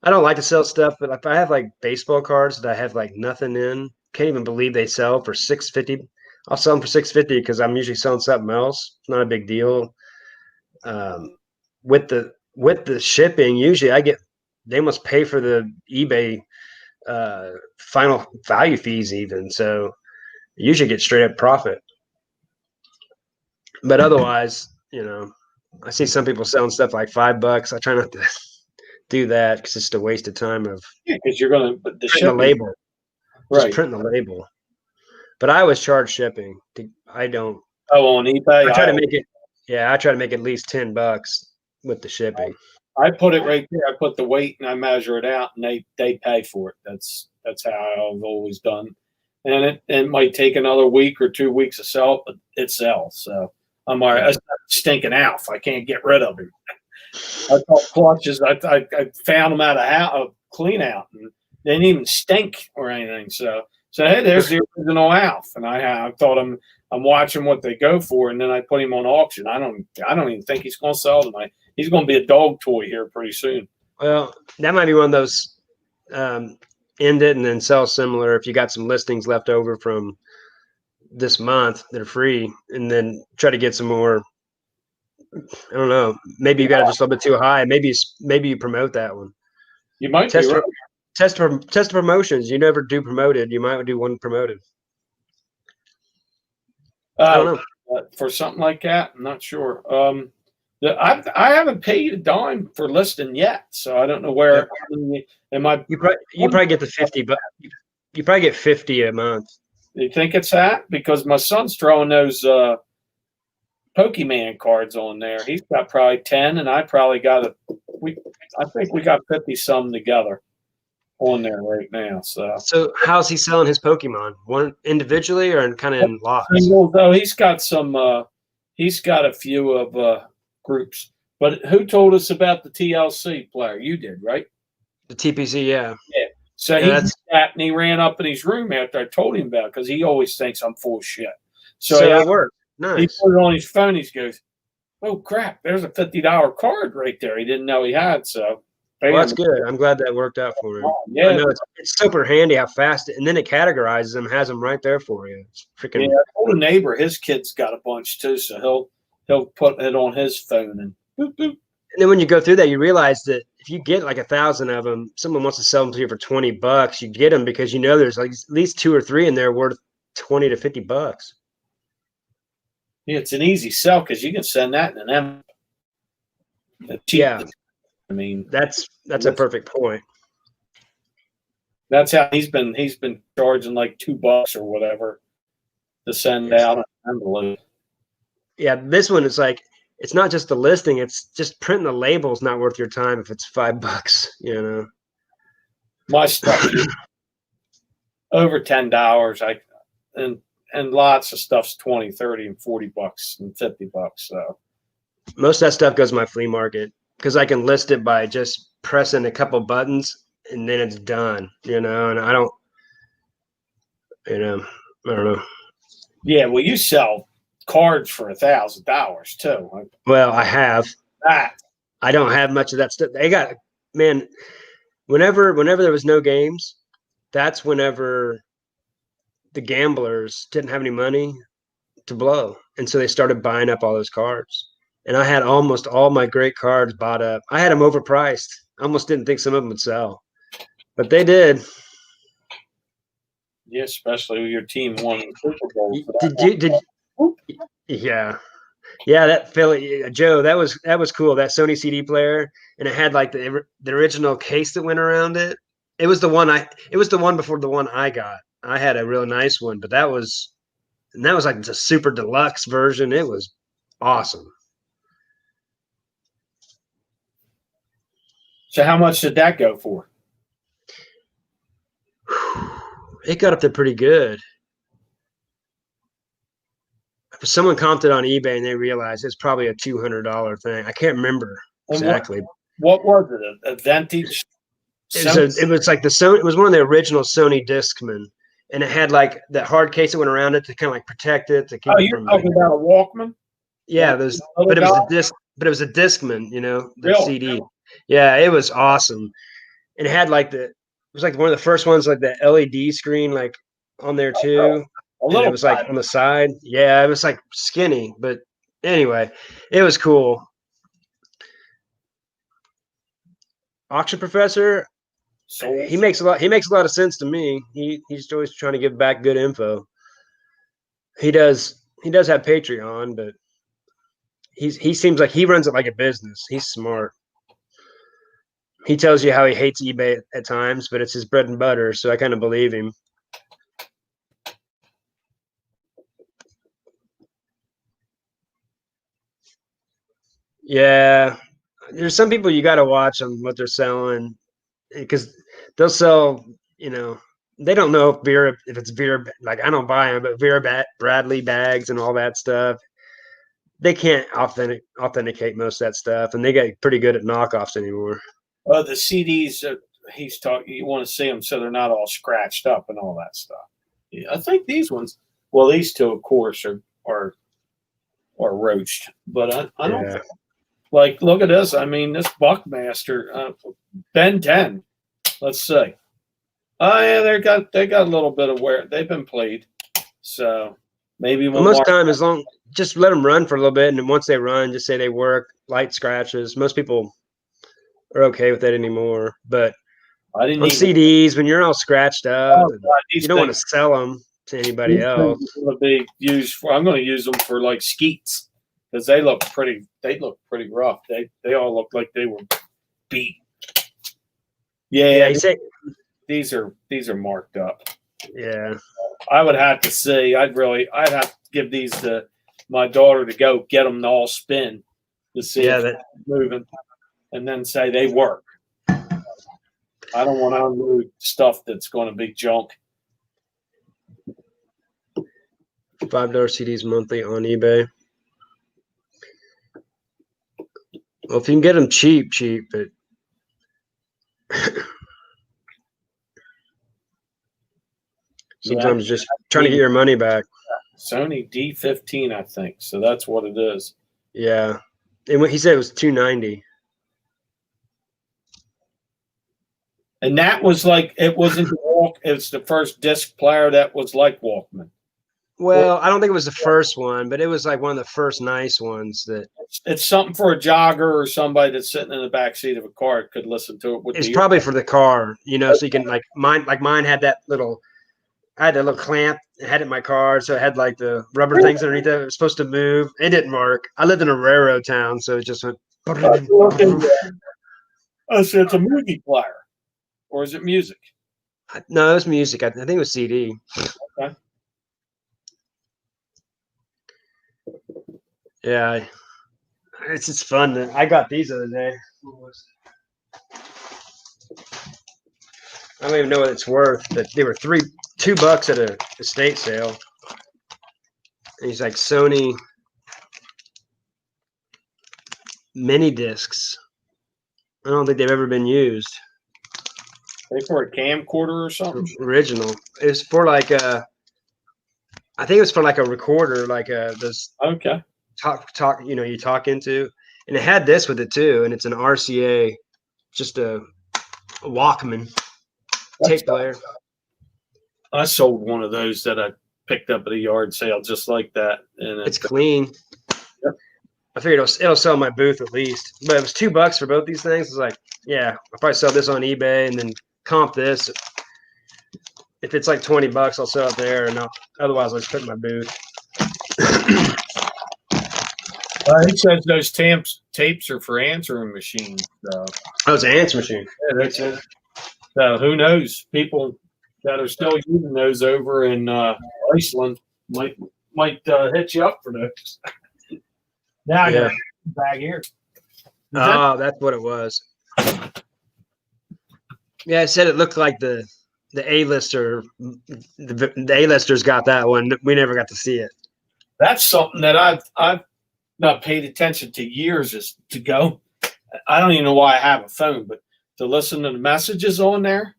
Speaker 1: I don't like to sell stuff, but if I have like baseball cards that I have like nothing in, can't even believe they sell for $650. I'll sell them for $650 because I'm usually selling something else. It's not a big deal. With the shipping, usually they must pay for the eBay final value fees even. So you usually get straight up profit. But otherwise, I see some people selling stuff like $5. I try not to do that because it's just a waste of time of
Speaker 3: because you're gonna the
Speaker 1: printing the
Speaker 3: shipping,
Speaker 1: label. Just
Speaker 3: right?
Speaker 1: print the label. But I always charge shipping. I don't.
Speaker 3: Oh, on eBay,
Speaker 1: I try to make it. Yeah, I try to make at least $10 with the shipping.
Speaker 3: I put it right there. I put the weight and I measure it out, and they pay for it. That's how I've always done. And it might take another week or 2 weeks to sell, but it sells. So I'm all right. It's not stinking Alf. I can't get rid of him. I thought clutches. I found them out of clean out, and they didn't even stink or anything. So hey, there's the original Alf, and I thought I'm watching what they go for, and then I put him on auction. I don't even think he's going to sell tonight. He's going to be a dog toy here pretty soon.
Speaker 1: Well, that might be one of those end it and then sell similar if you got some listings left over from this month that are free, and then try to get some more. I don't know. Maybe you got it just a little bit too high. Maybe you promote that one.
Speaker 3: You might
Speaker 1: test
Speaker 3: be right.
Speaker 1: test promotions. You never do promoted. You might do one promoted. I don't know.
Speaker 3: For something like that, I'm not sure. I haven't paid a dime for listing yet, so I don't know where. Am I?
Speaker 1: You probably get the 50, but you probably get 50 a month.
Speaker 3: You think it's that? Because my son's throwing those Pokemon cards on there. He's got probably 10, and I probably got I think we got 50 some together on there right now. So
Speaker 1: how's he selling his Pokemon? One individually or kind of in lots?
Speaker 3: Though he's got some. He's got a few of groups. But who told us about the TLC player? You did, right?
Speaker 1: The TPC, yeah.
Speaker 3: Yeah. So he did that, and he ran up in his room after I told him about it because he always thinks I'm full of shit. So
Speaker 1: it worked. Nice.
Speaker 3: He put it on his phone. He goes, "Oh crap! There's a $50 card right there." He didn't know he had. So
Speaker 1: that's good. I'm glad that worked out for him.
Speaker 3: Yeah,
Speaker 1: I know it's super handy how fast and then it categorizes them, has them right there for you. It's freaking.
Speaker 3: Yeah, I told a neighbor his kid's got a bunch too, so he'll put it on his phone and boop boop.
Speaker 1: And then when you go through that, you realize that if you get like 1,000 of them, someone wants to sell them to you for $20. You get them because you know there's like at least 2 or 3 in there worth $20 to $50.
Speaker 3: Yeah, it's an easy sell because you can send that in an envelope.
Speaker 1: Yeah,
Speaker 3: I mean
Speaker 1: that's a perfect point.
Speaker 3: That's how he's been charging like $2 or whatever to send out an envelope.
Speaker 1: Yeah, this one is like it's not just the listing; it's just printing the label's not worth your time if it's $5. You know,
Speaker 3: my stuff is over $10. And lots of stuff's $20, $30, and $40 and $50. So
Speaker 1: most of that stuff goes to my flea market because I can list it by just pressing a couple buttons and then it's done. You know, and I don't know.
Speaker 3: Yeah, well, you sell cards for $1,000 too.
Speaker 1: Well, I have
Speaker 3: that.
Speaker 1: I don't have much of that stuff. They got whenever there was no games, that's whenever the gamblers didn't have any money to blow. And so they started buying up all those cards. And I had almost all my great cards bought up. I had them overpriced. I almost didn't think some of them would sell, but they did.
Speaker 3: Yeah, especially when your team won the Super Bowl.
Speaker 1: Yeah. That Philly Joe, that was cool. That Sony CD player, and it had like the original case that went around it. It was the one before the one I got. I had a real nice one, but that was like the super deluxe version. It was awesome.
Speaker 3: So how much did that go for?
Speaker 1: It got up there pretty good. Someone comped it on eBay and they realized it's probably a $200 thing. I can't remember exactly.
Speaker 3: What was it? A vintage?
Speaker 1: It was like the Sony. It was one of the original Sony Discman, and it had like that hard case that went around it to kind of like protect it to keep it
Speaker 3: you're
Speaker 1: from.
Speaker 3: Talking about a Walkman?
Speaker 1: Yeah, but it was a disc. But it was a Discman, the
Speaker 3: really?
Speaker 1: CD. Yeah, it was awesome, and it had like it was like one of the first ones, like the LED screen, like on there too. And it was like on the side. Yeah, it was like skinny, but anyway, it was cool. Auction Professor, he makes a lot of sense to me. He's always trying to give back good info. He does have Patreon, but he seems like he runs it like a business. He's smart. he tells you how he hates eBay at times, but it's his bread and butter. So I kind of believe him. Yeah, there's some people you got to watch on what they're selling because they'll sell. They don't know if it's Vera. Like I don't buy them, but Bradley bags and all that stuff. They can't authenticate most of that stuff, and they get pretty good at knockoffs anymore.
Speaker 3: The CDs he's talking, you want to see them so they're not all scratched up and all that stuff. Yeah, I think these ones, well, these two, of course, are roached, but I don't like. Look at this. I mean, this Buckmaster Ben 10. Let's see. Oh yeah, they got a little bit of wear. They've been played, so maybe
Speaker 1: most time just let them run for a little bit, and then once they run, just say they work, light scratches. Most people are okay with that anymore, but on CDs, when you're all scratched up, you don't want to sell them to anybody else.
Speaker 3: I'm going to use them for like skeets because they look pretty rough. They all look like they were beat. Yeah, these are marked up.
Speaker 1: Yeah,
Speaker 3: I would have to see. I'd have to give these to my daughter to go get them to all spin to see if they're moving, and then say they work. I don't want to unload stuff that's going to be junk.
Speaker 1: $5 CDs monthly on eBay. Well, if you can get them cheap, but sometimes just trying to get your money back.
Speaker 3: Sony D15, I think. So that's what it is.
Speaker 1: Yeah, and what he said it was $290.
Speaker 3: And that was like it wasn't it's the first disc player that was like Walkman.
Speaker 1: Well, I don't think it was the first one, but it was like one of the first nice ones that
Speaker 3: it's something for a jogger or somebody that's sitting in the back seat of a car could listen to it.
Speaker 1: It's probably for the car, so you can mine had that little. I had a little clamp. I had it in my car, so it had like the rubber things underneath it. It was supposed to move. It didn't work. I lived in a railroad town, so it just went.
Speaker 3: Oh, so it's a movie player. Or is it music?
Speaker 1: No, it was music. I think it was CD.
Speaker 3: Okay.
Speaker 1: Yeah, it's just fun. I got these the other day. I don't even know what it's worth, but they were $2 at a estate sale. And he's like Sony mini discs. I don't think they've ever been used.
Speaker 3: They for a camcorder or something?
Speaker 1: Original. It's for like I think it was for like a recorder, like this.
Speaker 3: Okay.
Speaker 1: Talk. You talk into, and it had this with it too, and it's an RCA, just a Walkman tape player.
Speaker 3: I sold one of those that I picked up at a yard sale, just like that, and
Speaker 1: it's clean.
Speaker 3: Yep.
Speaker 1: I figured it'll sell my booth at least, but it was $2 for both these things. It's like, yeah, I'll probably sell this on eBay and then comp this. If it's like $20, I'll sell it there, and otherwise I'll just put it in my booth.
Speaker 3: He says those tapes are for answering machines.
Speaker 1: Oh, it's an answer machine.
Speaker 3: Yeah, that's it. So who knows? People that are still using those over in Iceland might hit you up for those. Now you're back here.
Speaker 1: Oh, that's what it was. Yeah, I said it looked like the A-lister. The A-listers got that one. We never got to see it.
Speaker 3: That's something that I've not paid attention to years is to go. I don't even know why I have a phone, but to listen to the messages on there,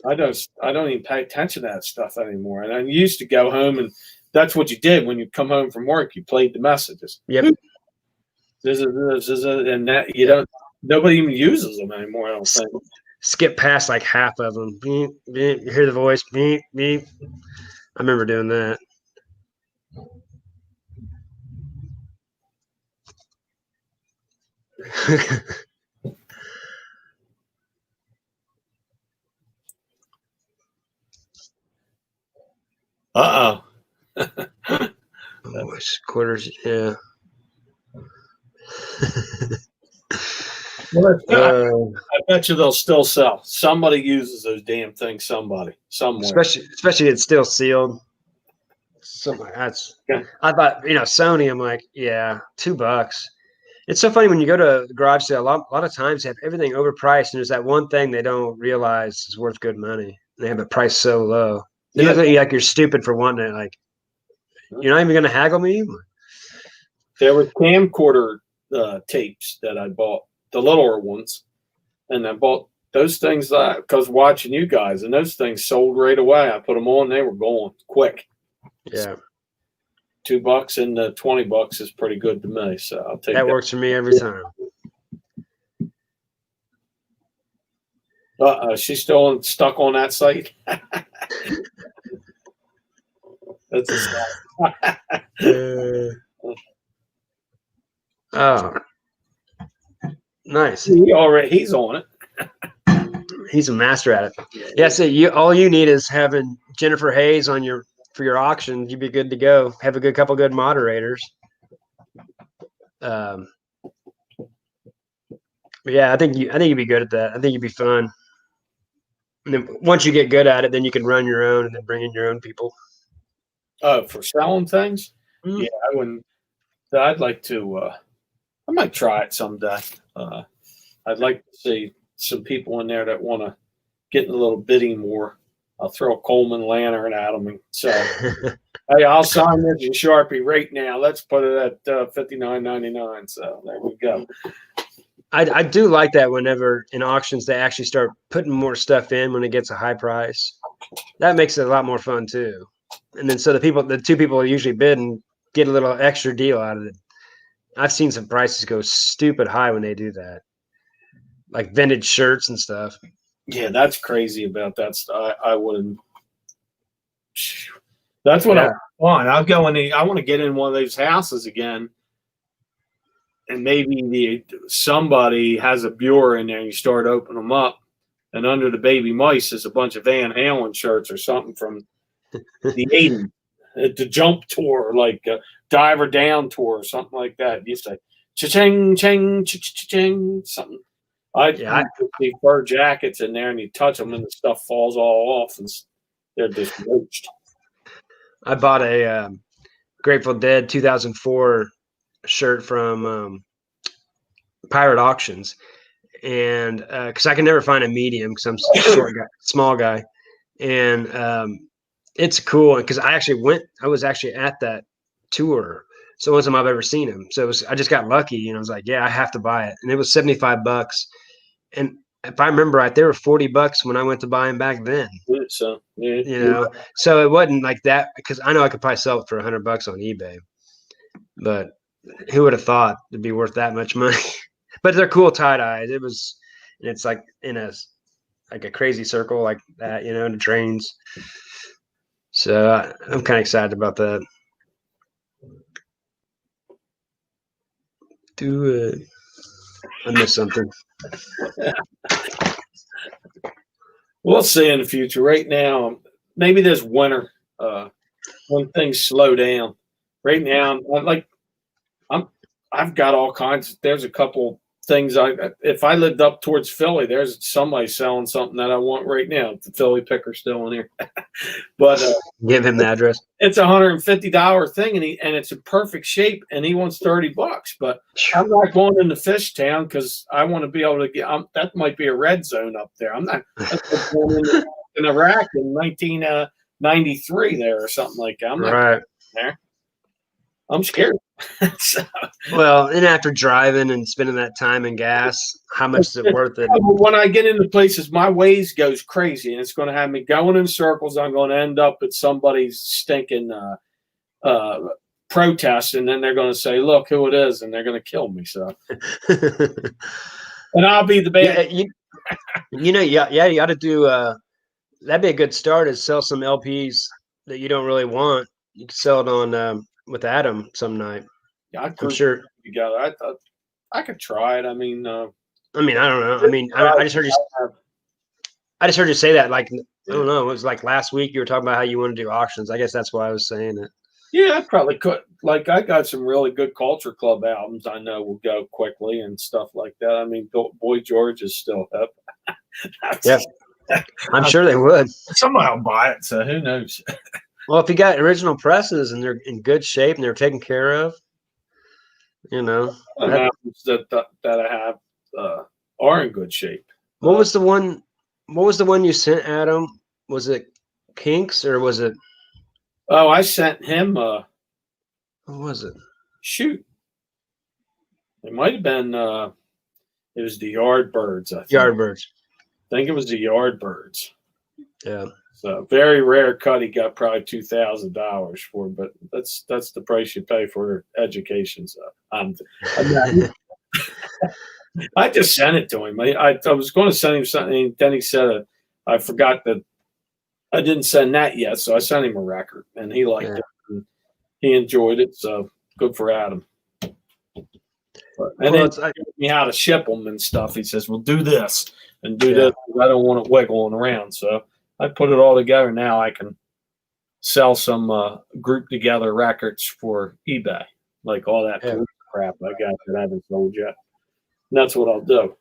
Speaker 3: I don't even pay attention to that stuff anymore. And I used to go home, and that's what you did when you come home from work. You played the messages.
Speaker 1: Yep.
Speaker 3: And that you don't. Nobody even uses them anymore. I don't think.
Speaker 1: Skip past like half of them. Beep, beep, you hear the voice. Beep, beep. I remember doing that.
Speaker 3: Oh,
Speaker 1: quarters, yeah.
Speaker 3: Well,
Speaker 1: Uh,
Speaker 3: I bet you they'll still sell. Somebody uses those damn things. Somebody, somewhere.
Speaker 1: especially it's still sealed. So that's.
Speaker 3: Yeah.
Speaker 1: I thought Sony. I'm like, yeah, $2. It's so funny when you go to a garage sale. A lot of times they have everything overpriced, and there's that one thing they don't realize is worth good money. They have it priced so low. They look at you like you're stupid for wanting it. Like you're not even going to haggle me.
Speaker 3: There were camcorder tapes that I bought, the littler ones, and I bought those things because watching you guys, and those things sold right away. I put them on, they were gone quick.
Speaker 1: Yeah,
Speaker 3: $2 and $20 is pretty good to me. So I'll take that.
Speaker 1: That works for me every time.
Speaker 3: She's still stuck on that site. That's a
Speaker 1: Oh, nice.
Speaker 3: he's on it.
Speaker 1: He's a master at it. Yeah, so all you need is having Jennifer Hayes on for your auction. You'd be good to go. Have a couple good moderators. But yeah, I think you'd be good at that. I think you'd be fun. And then once you get good at it, then you can run your own and then bring in your own people.
Speaker 3: For selling things,
Speaker 1: Mm-hmm.
Speaker 3: yeah, I wouldn't. I'd like to. I might try it someday. I'd like to see some people in there that want to get in a little bidding war. I'll throw a Coleman lantern at them and say, "Hey, I'll sign this in Sharpie right now. Let's put it at $59.99." So there we go.
Speaker 1: I do like that whenever in auctions they actually start putting more stuff in when it gets a high price. That makes it a lot more fun too. And then so the two people usually bid and get a little extra deal out of it. I've seen some prices go stupid high when they do that, like vintage shirts and stuff.
Speaker 3: Yeah, that's crazy about that stuff. I wouldn't. That's what I want. I'll go in. I want to get in one of those houses again, and maybe somebody has a bureau in there, and you start opening them up, and under the baby mice is a bunch of Van Halen shirts or something from the '80s, the Jump tour, like Diver Down tour, or something like that. You say cha-ching, ching, cha-ching, something. I put the fur jackets in there, and you touch them, and the stuff falls all off, and they're just roached.
Speaker 1: I bought a Grateful Dead 2004 shirt from Pirate Auctions, and because I can never find a medium because I'm a small guy, and it's cool because I was actually at that tour. So it wasn't I've ever seen him. So I just got lucky and I was like, yeah, I have to buy it. And it was $75. And if I remember right, they were $40 when I went to buy them back then.
Speaker 3: So,
Speaker 1: so it wasn't like that because I know I could probably sell it for $100 on eBay, but who would have thought it'd be worth that much money? But they're cool tie-dyes. It's like in a crazy circle like that, in the trains. So I'm kind of excited about that. I missed something.
Speaker 3: We'll see in the future. Right now, maybe this winter, when things slow down. Right now, I've got all kinds. There's a couple things. If I lived up towards Philly, there's somebody selling something that I want right now. The Philly picker's still in here, but
Speaker 1: give him the address.
Speaker 3: It's $150 thing, and it's in perfect shape, and he wants $30. But I'm not going into Fishtown because I want to be able to get. That might be a red zone up there. I'm not going in Iraq in 1993 there or something like that. I'm not
Speaker 1: right
Speaker 3: there. I'm scared. So,
Speaker 1: well, and after driving and spending that time and gas, how much is it worth it?
Speaker 3: When I get into places, my Waze goes crazy, and it's going to have me going in circles. I'm going to end up at somebody's stinking protest, and then they're going to say, "Look who it is," and they're going to kill me. So, and I'll be the bad.
Speaker 1: Yeah, you got to do. That'd be a good start. Is sell some LPs that you don't really want. You can sell it on with Adam some night.
Speaker 3: Yeah,
Speaker 1: I'm sure.
Speaker 3: Together, I thought I could try it. I mean,
Speaker 1: I don't know. I just heard you. I just heard you say that. Like, I don't know. It was like last week you were talking about how you want to do auctions. I guess that's why I was saying it.
Speaker 3: Yeah, I probably could. like I got some really good Culture Club albums I know will go quickly and stuff like that. I mean, Boy George is still up.
Speaker 1: Yeah, I'm sure they would.
Speaker 3: Somebody will buy it, so who knows?
Speaker 1: Well, if you got original presses and they're in good shape and they're taken care of, you know.
Speaker 3: Albums that I have are in good shape.
Speaker 1: What was the one? What was the one you sent, Adam? Was it Kinks or was it?
Speaker 3: Oh, I sent him.
Speaker 1: What was it?
Speaker 3: Shoot, it might have been. It was the Yardbirds. I think.
Speaker 1: Yardbirds.
Speaker 3: I think it was the Yardbirds.
Speaker 1: Yeah.
Speaker 3: So very rare cut. He got probably $2,000 for, but that's the price you pay for education. So I just sent it to him. I was going to send him something, and then he said, I forgot that I didn't send that yet. So I sent him a record, and he liked it. And he enjoyed it. So good for Adam. And then he told me how to ship them and stuff. He says, well, do this and do this. I don't want it wiggling around. So I put it all together. Now I can sell some group together records for eBay, like all that crap I got that I haven't sold yet. And that's what I'll do.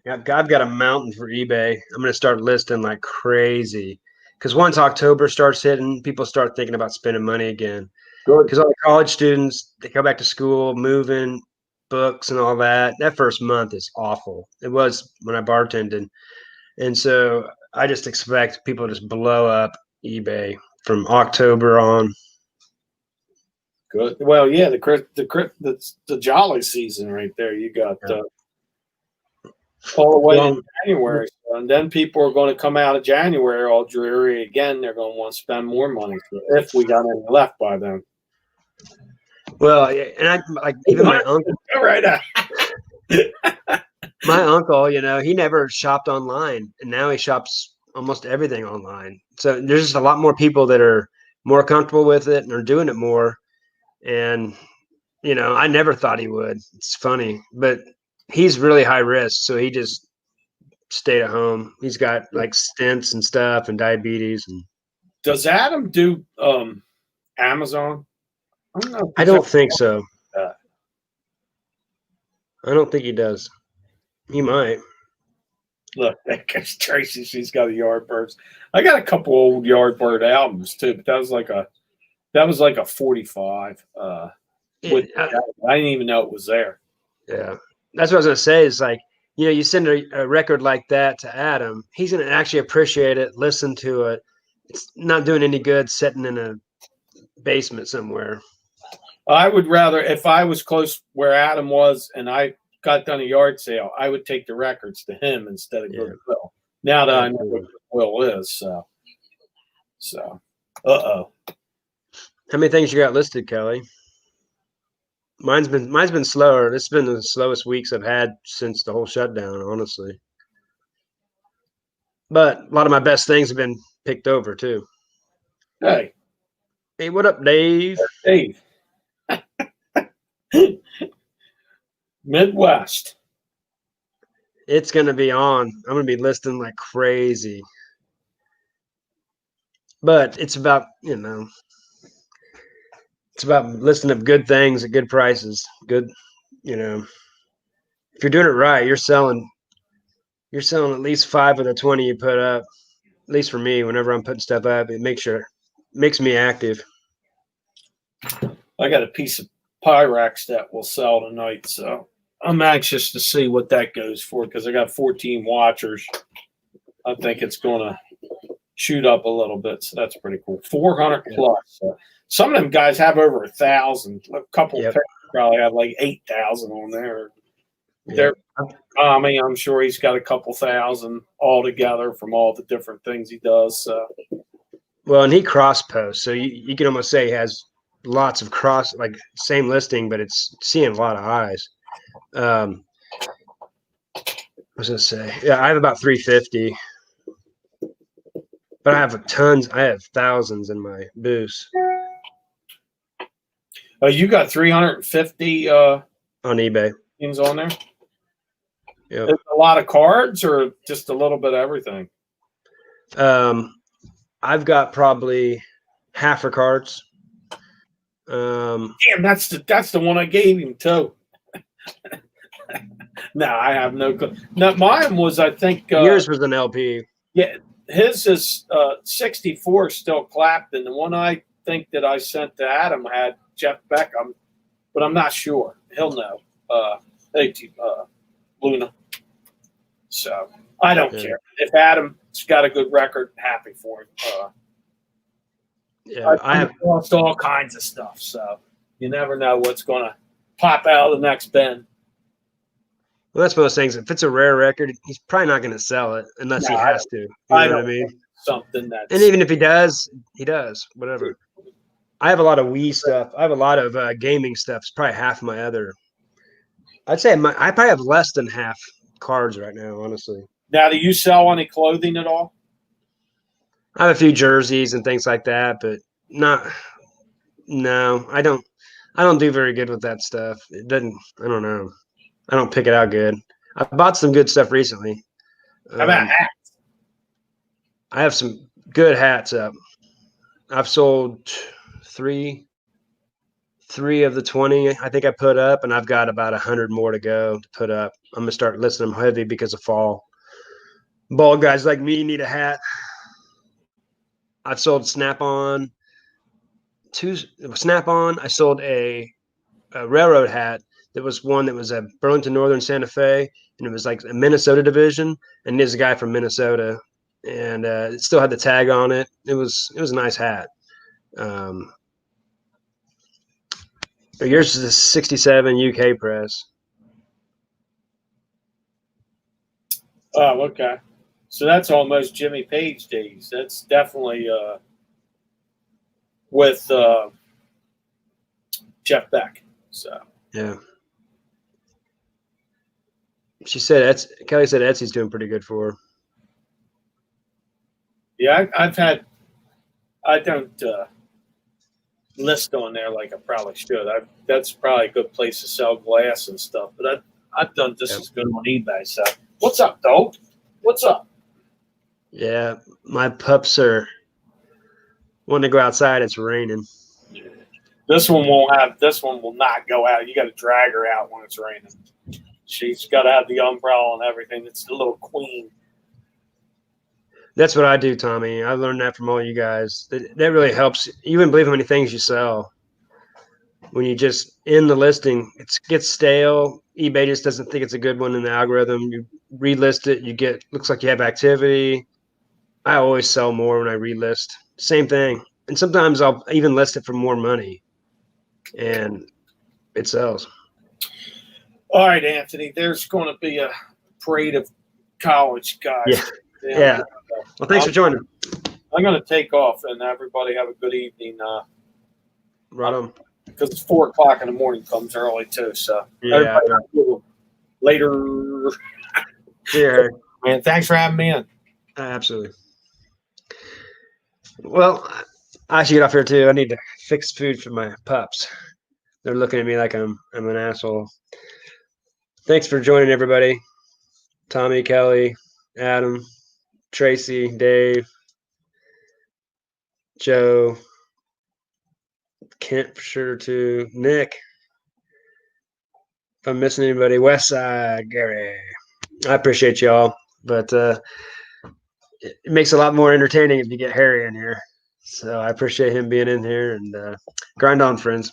Speaker 1: Yeah, I've got a mountain for eBay. I'm going to start listing like crazy because once October starts hitting, people start thinking about spending money again.
Speaker 3: Good.
Speaker 1: Because all the college students, they go back to school, moving, books and all that. That first month is awful. It was when I bartended. And so I just expect people to just blow up eBay from October on.
Speaker 3: Good. Well, yeah, the jolly season right there. You got all the way in January, and then people are going to come out of January all dreary again. They're going to want to spend more money if we got any left by then.
Speaker 1: Well, and I like even my uncle.
Speaker 3: Right now.
Speaker 1: My uncle, you know, he never shopped online, and now he shops almost everything online. So there's just a lot more people that are more comfortable with it and are doing it more. And, you know, I never thought he would. It's funny, but he's really high risk. So he just stayed at home. He's got like stents and stuff and diabetes. And
Speaker 3: does Adam do Amazon?
Speaker 1: I don't think so. I don't think he does. He might.
Speaker 3: Look, that's Tracy. She's got a Yardbirds. I got a couple old Yardbird albums too, but that was like a 45. I didn't even know it was there.
Speaker 1: Yeah, that's what I was gonna say. Is like, you know, you send a record like that to Adam, he's gonna actually appreciate it, listen to it. It's not doing any good sitting in a basement somewhere.
Speaker 3: I would rather, if I was close where Adam was and I got done a yard sale, I would take the records to him instead of go to Will. Now that I know what Will is, so. How
Speaker 1: many things you got listed, Kelly? Mine's been slower. This has been the slowest weeks I've had since the whole shutdown, honestly. But a lot of my best things have been picked over too.
Speaker 3: Hey,
Speaker 1: what up, Dave?
Speaker 3: Dave. Midwest.
Speaker 1: It's going to be on. I'm going to be listing like crazy. But it's about, you know, it's about listing of good things at good prices. Good, you know, if you're doing it right, you're selling at least 5 of the 20 you put up. At least for me, whenever I'm putting stuff up, it makes me active.
Speaker 3: I got a piece of Pyrex that will sell tonight, so I'm anxious to see what that goes for because I got 14 watchers. I think it's going to shoot up a little bit, so that's pretty cool. 400 plus. So some of them guys have over 1,000. A couple probably have like 8,000 on there. They're Tommy, I'm sure he's got a couple thousand all together from all the different things he does. So.
Speaker 1: Well, and he cross posts, so you can almost say he has lots of like same listing, but it's seeing a lot of eyes. I was gonna say, I have about 350, but I have tons. I have thousands in my booth.
Speaker 3: You got 350
Speaker 1: on eBay
Speaker 3: things on there.
Speaker 1: Yeah,
Speaker 3: a lot of cards or just a little bit of everything.
Speaker 1: I've got probably half for cards.
Speaker 3: Damn, that's the one I gave him too. No, I have no clue. No, mine was, I think,
Speaker 1: yours was an LP.
Speaker 3: yeah, his is 64 still clapped, and the one I think that I sent to Adam had Jeff Beck. But I'm not sure. He'll know. Luna. So I don't care if Adam's got a good record. Happy for him.
Speaker 1: Yeah, I have
Speaker 3: lost all kinds of stuff, so you never know what's going to pop out of the next bin.
Speaker 1: Well, that's one of those things. If it's a rare record, he's probably not going to sell it unless he has to. You know what I mean?
Speaker 3: Something that's,
Speaker 1: and even if he does, whatever. I have a lot of Wii stuff. I have a lot of gaming stuff. It's probably half my other. I'd say I probably have less than half cards right now, honestly.
Speaker 3: Now, do you sell any clothing at all?
Speaker 1: I have a few jerseys and things like that, but no, I don't do very good with that stuff. It doesn't, I don't know. I don't pick it out good. I bought some good stuff recently.
Speaker 3: How about hats?
Speaker 1: I have some good hats up. I've sold three of the 20 I think I put up, and I've got about 100 more to go to put up. I'm gonna start listing them heavy because of fall. Bald guys like me need a hat. I've sold Snap-on. I sold a railroad hat. There was one that was a Burlington Northern Santa Fe, and it was like a Minnesota division. And there's a guy from Minnesota, and it still had the tag on it. It was a nice hat. Yours is a 67 UK press.
Speaker 3: Oh, okay. So that's almost Jimmy Page days. That's definitely with Jeff Beck. So
Speaker 1: yeah. Kelly said Etsy's doing pretty good for her.
Speaker 3: Yeah, I don't list on there like I probably should. That's probably a good place to sell glass and stuff. But I've done just as good on eBay. So what's up, dog? What's up?
Speaker 1: Yeah, my pups are wanting to go outside. It's raining.
Speaker 3: This one will not go out. You got to drag her out when it's raining. She's got to have the umbrella and everything. It's the little queen.
Speaker 1: That's what I do, Tommy. I learned that from all you guys. That really helps. You wouldn't believe how many things you sell. When you just end the listing, it gets stale. eBay just doesn't think it's a good one in the algorithm. You relist it, looks like you have activity. I always sell more when I relist. Same thing. And sometimes I'll even list it for more money. And it sells.
Speaker 3: All right, Anthony, there's going to be a parade of college guys.
Speaker 1: Yeah. Well, thanks for joining.
Speaker 3: I'm going to take off, and everybody have a good evening.
Speaker 1: Right on.
Speaker 3: Because it's 4:00 in the morning comes early, too. So,
Speaker 1: yeah.
Speaker 3: Later.
Speaker 1: Yeah.
Speaker 3: Man, thanks for having me in.
Speaker 1: Absolutely. Well, I should get off here, too. I need to fix food for my pups. They're looking at me like I'm an asshole. Thanks for joining, everybody. Tommy, Kelly, Adam, Tracy, Dave, Joe, Kent for sure too, Nick. If I'm missing anybody, Westside, Gary. I appreciate y'all, but it makes it a lot more entertaining if you get Harry in here. So I appreciate him being in here, and grind on, friends.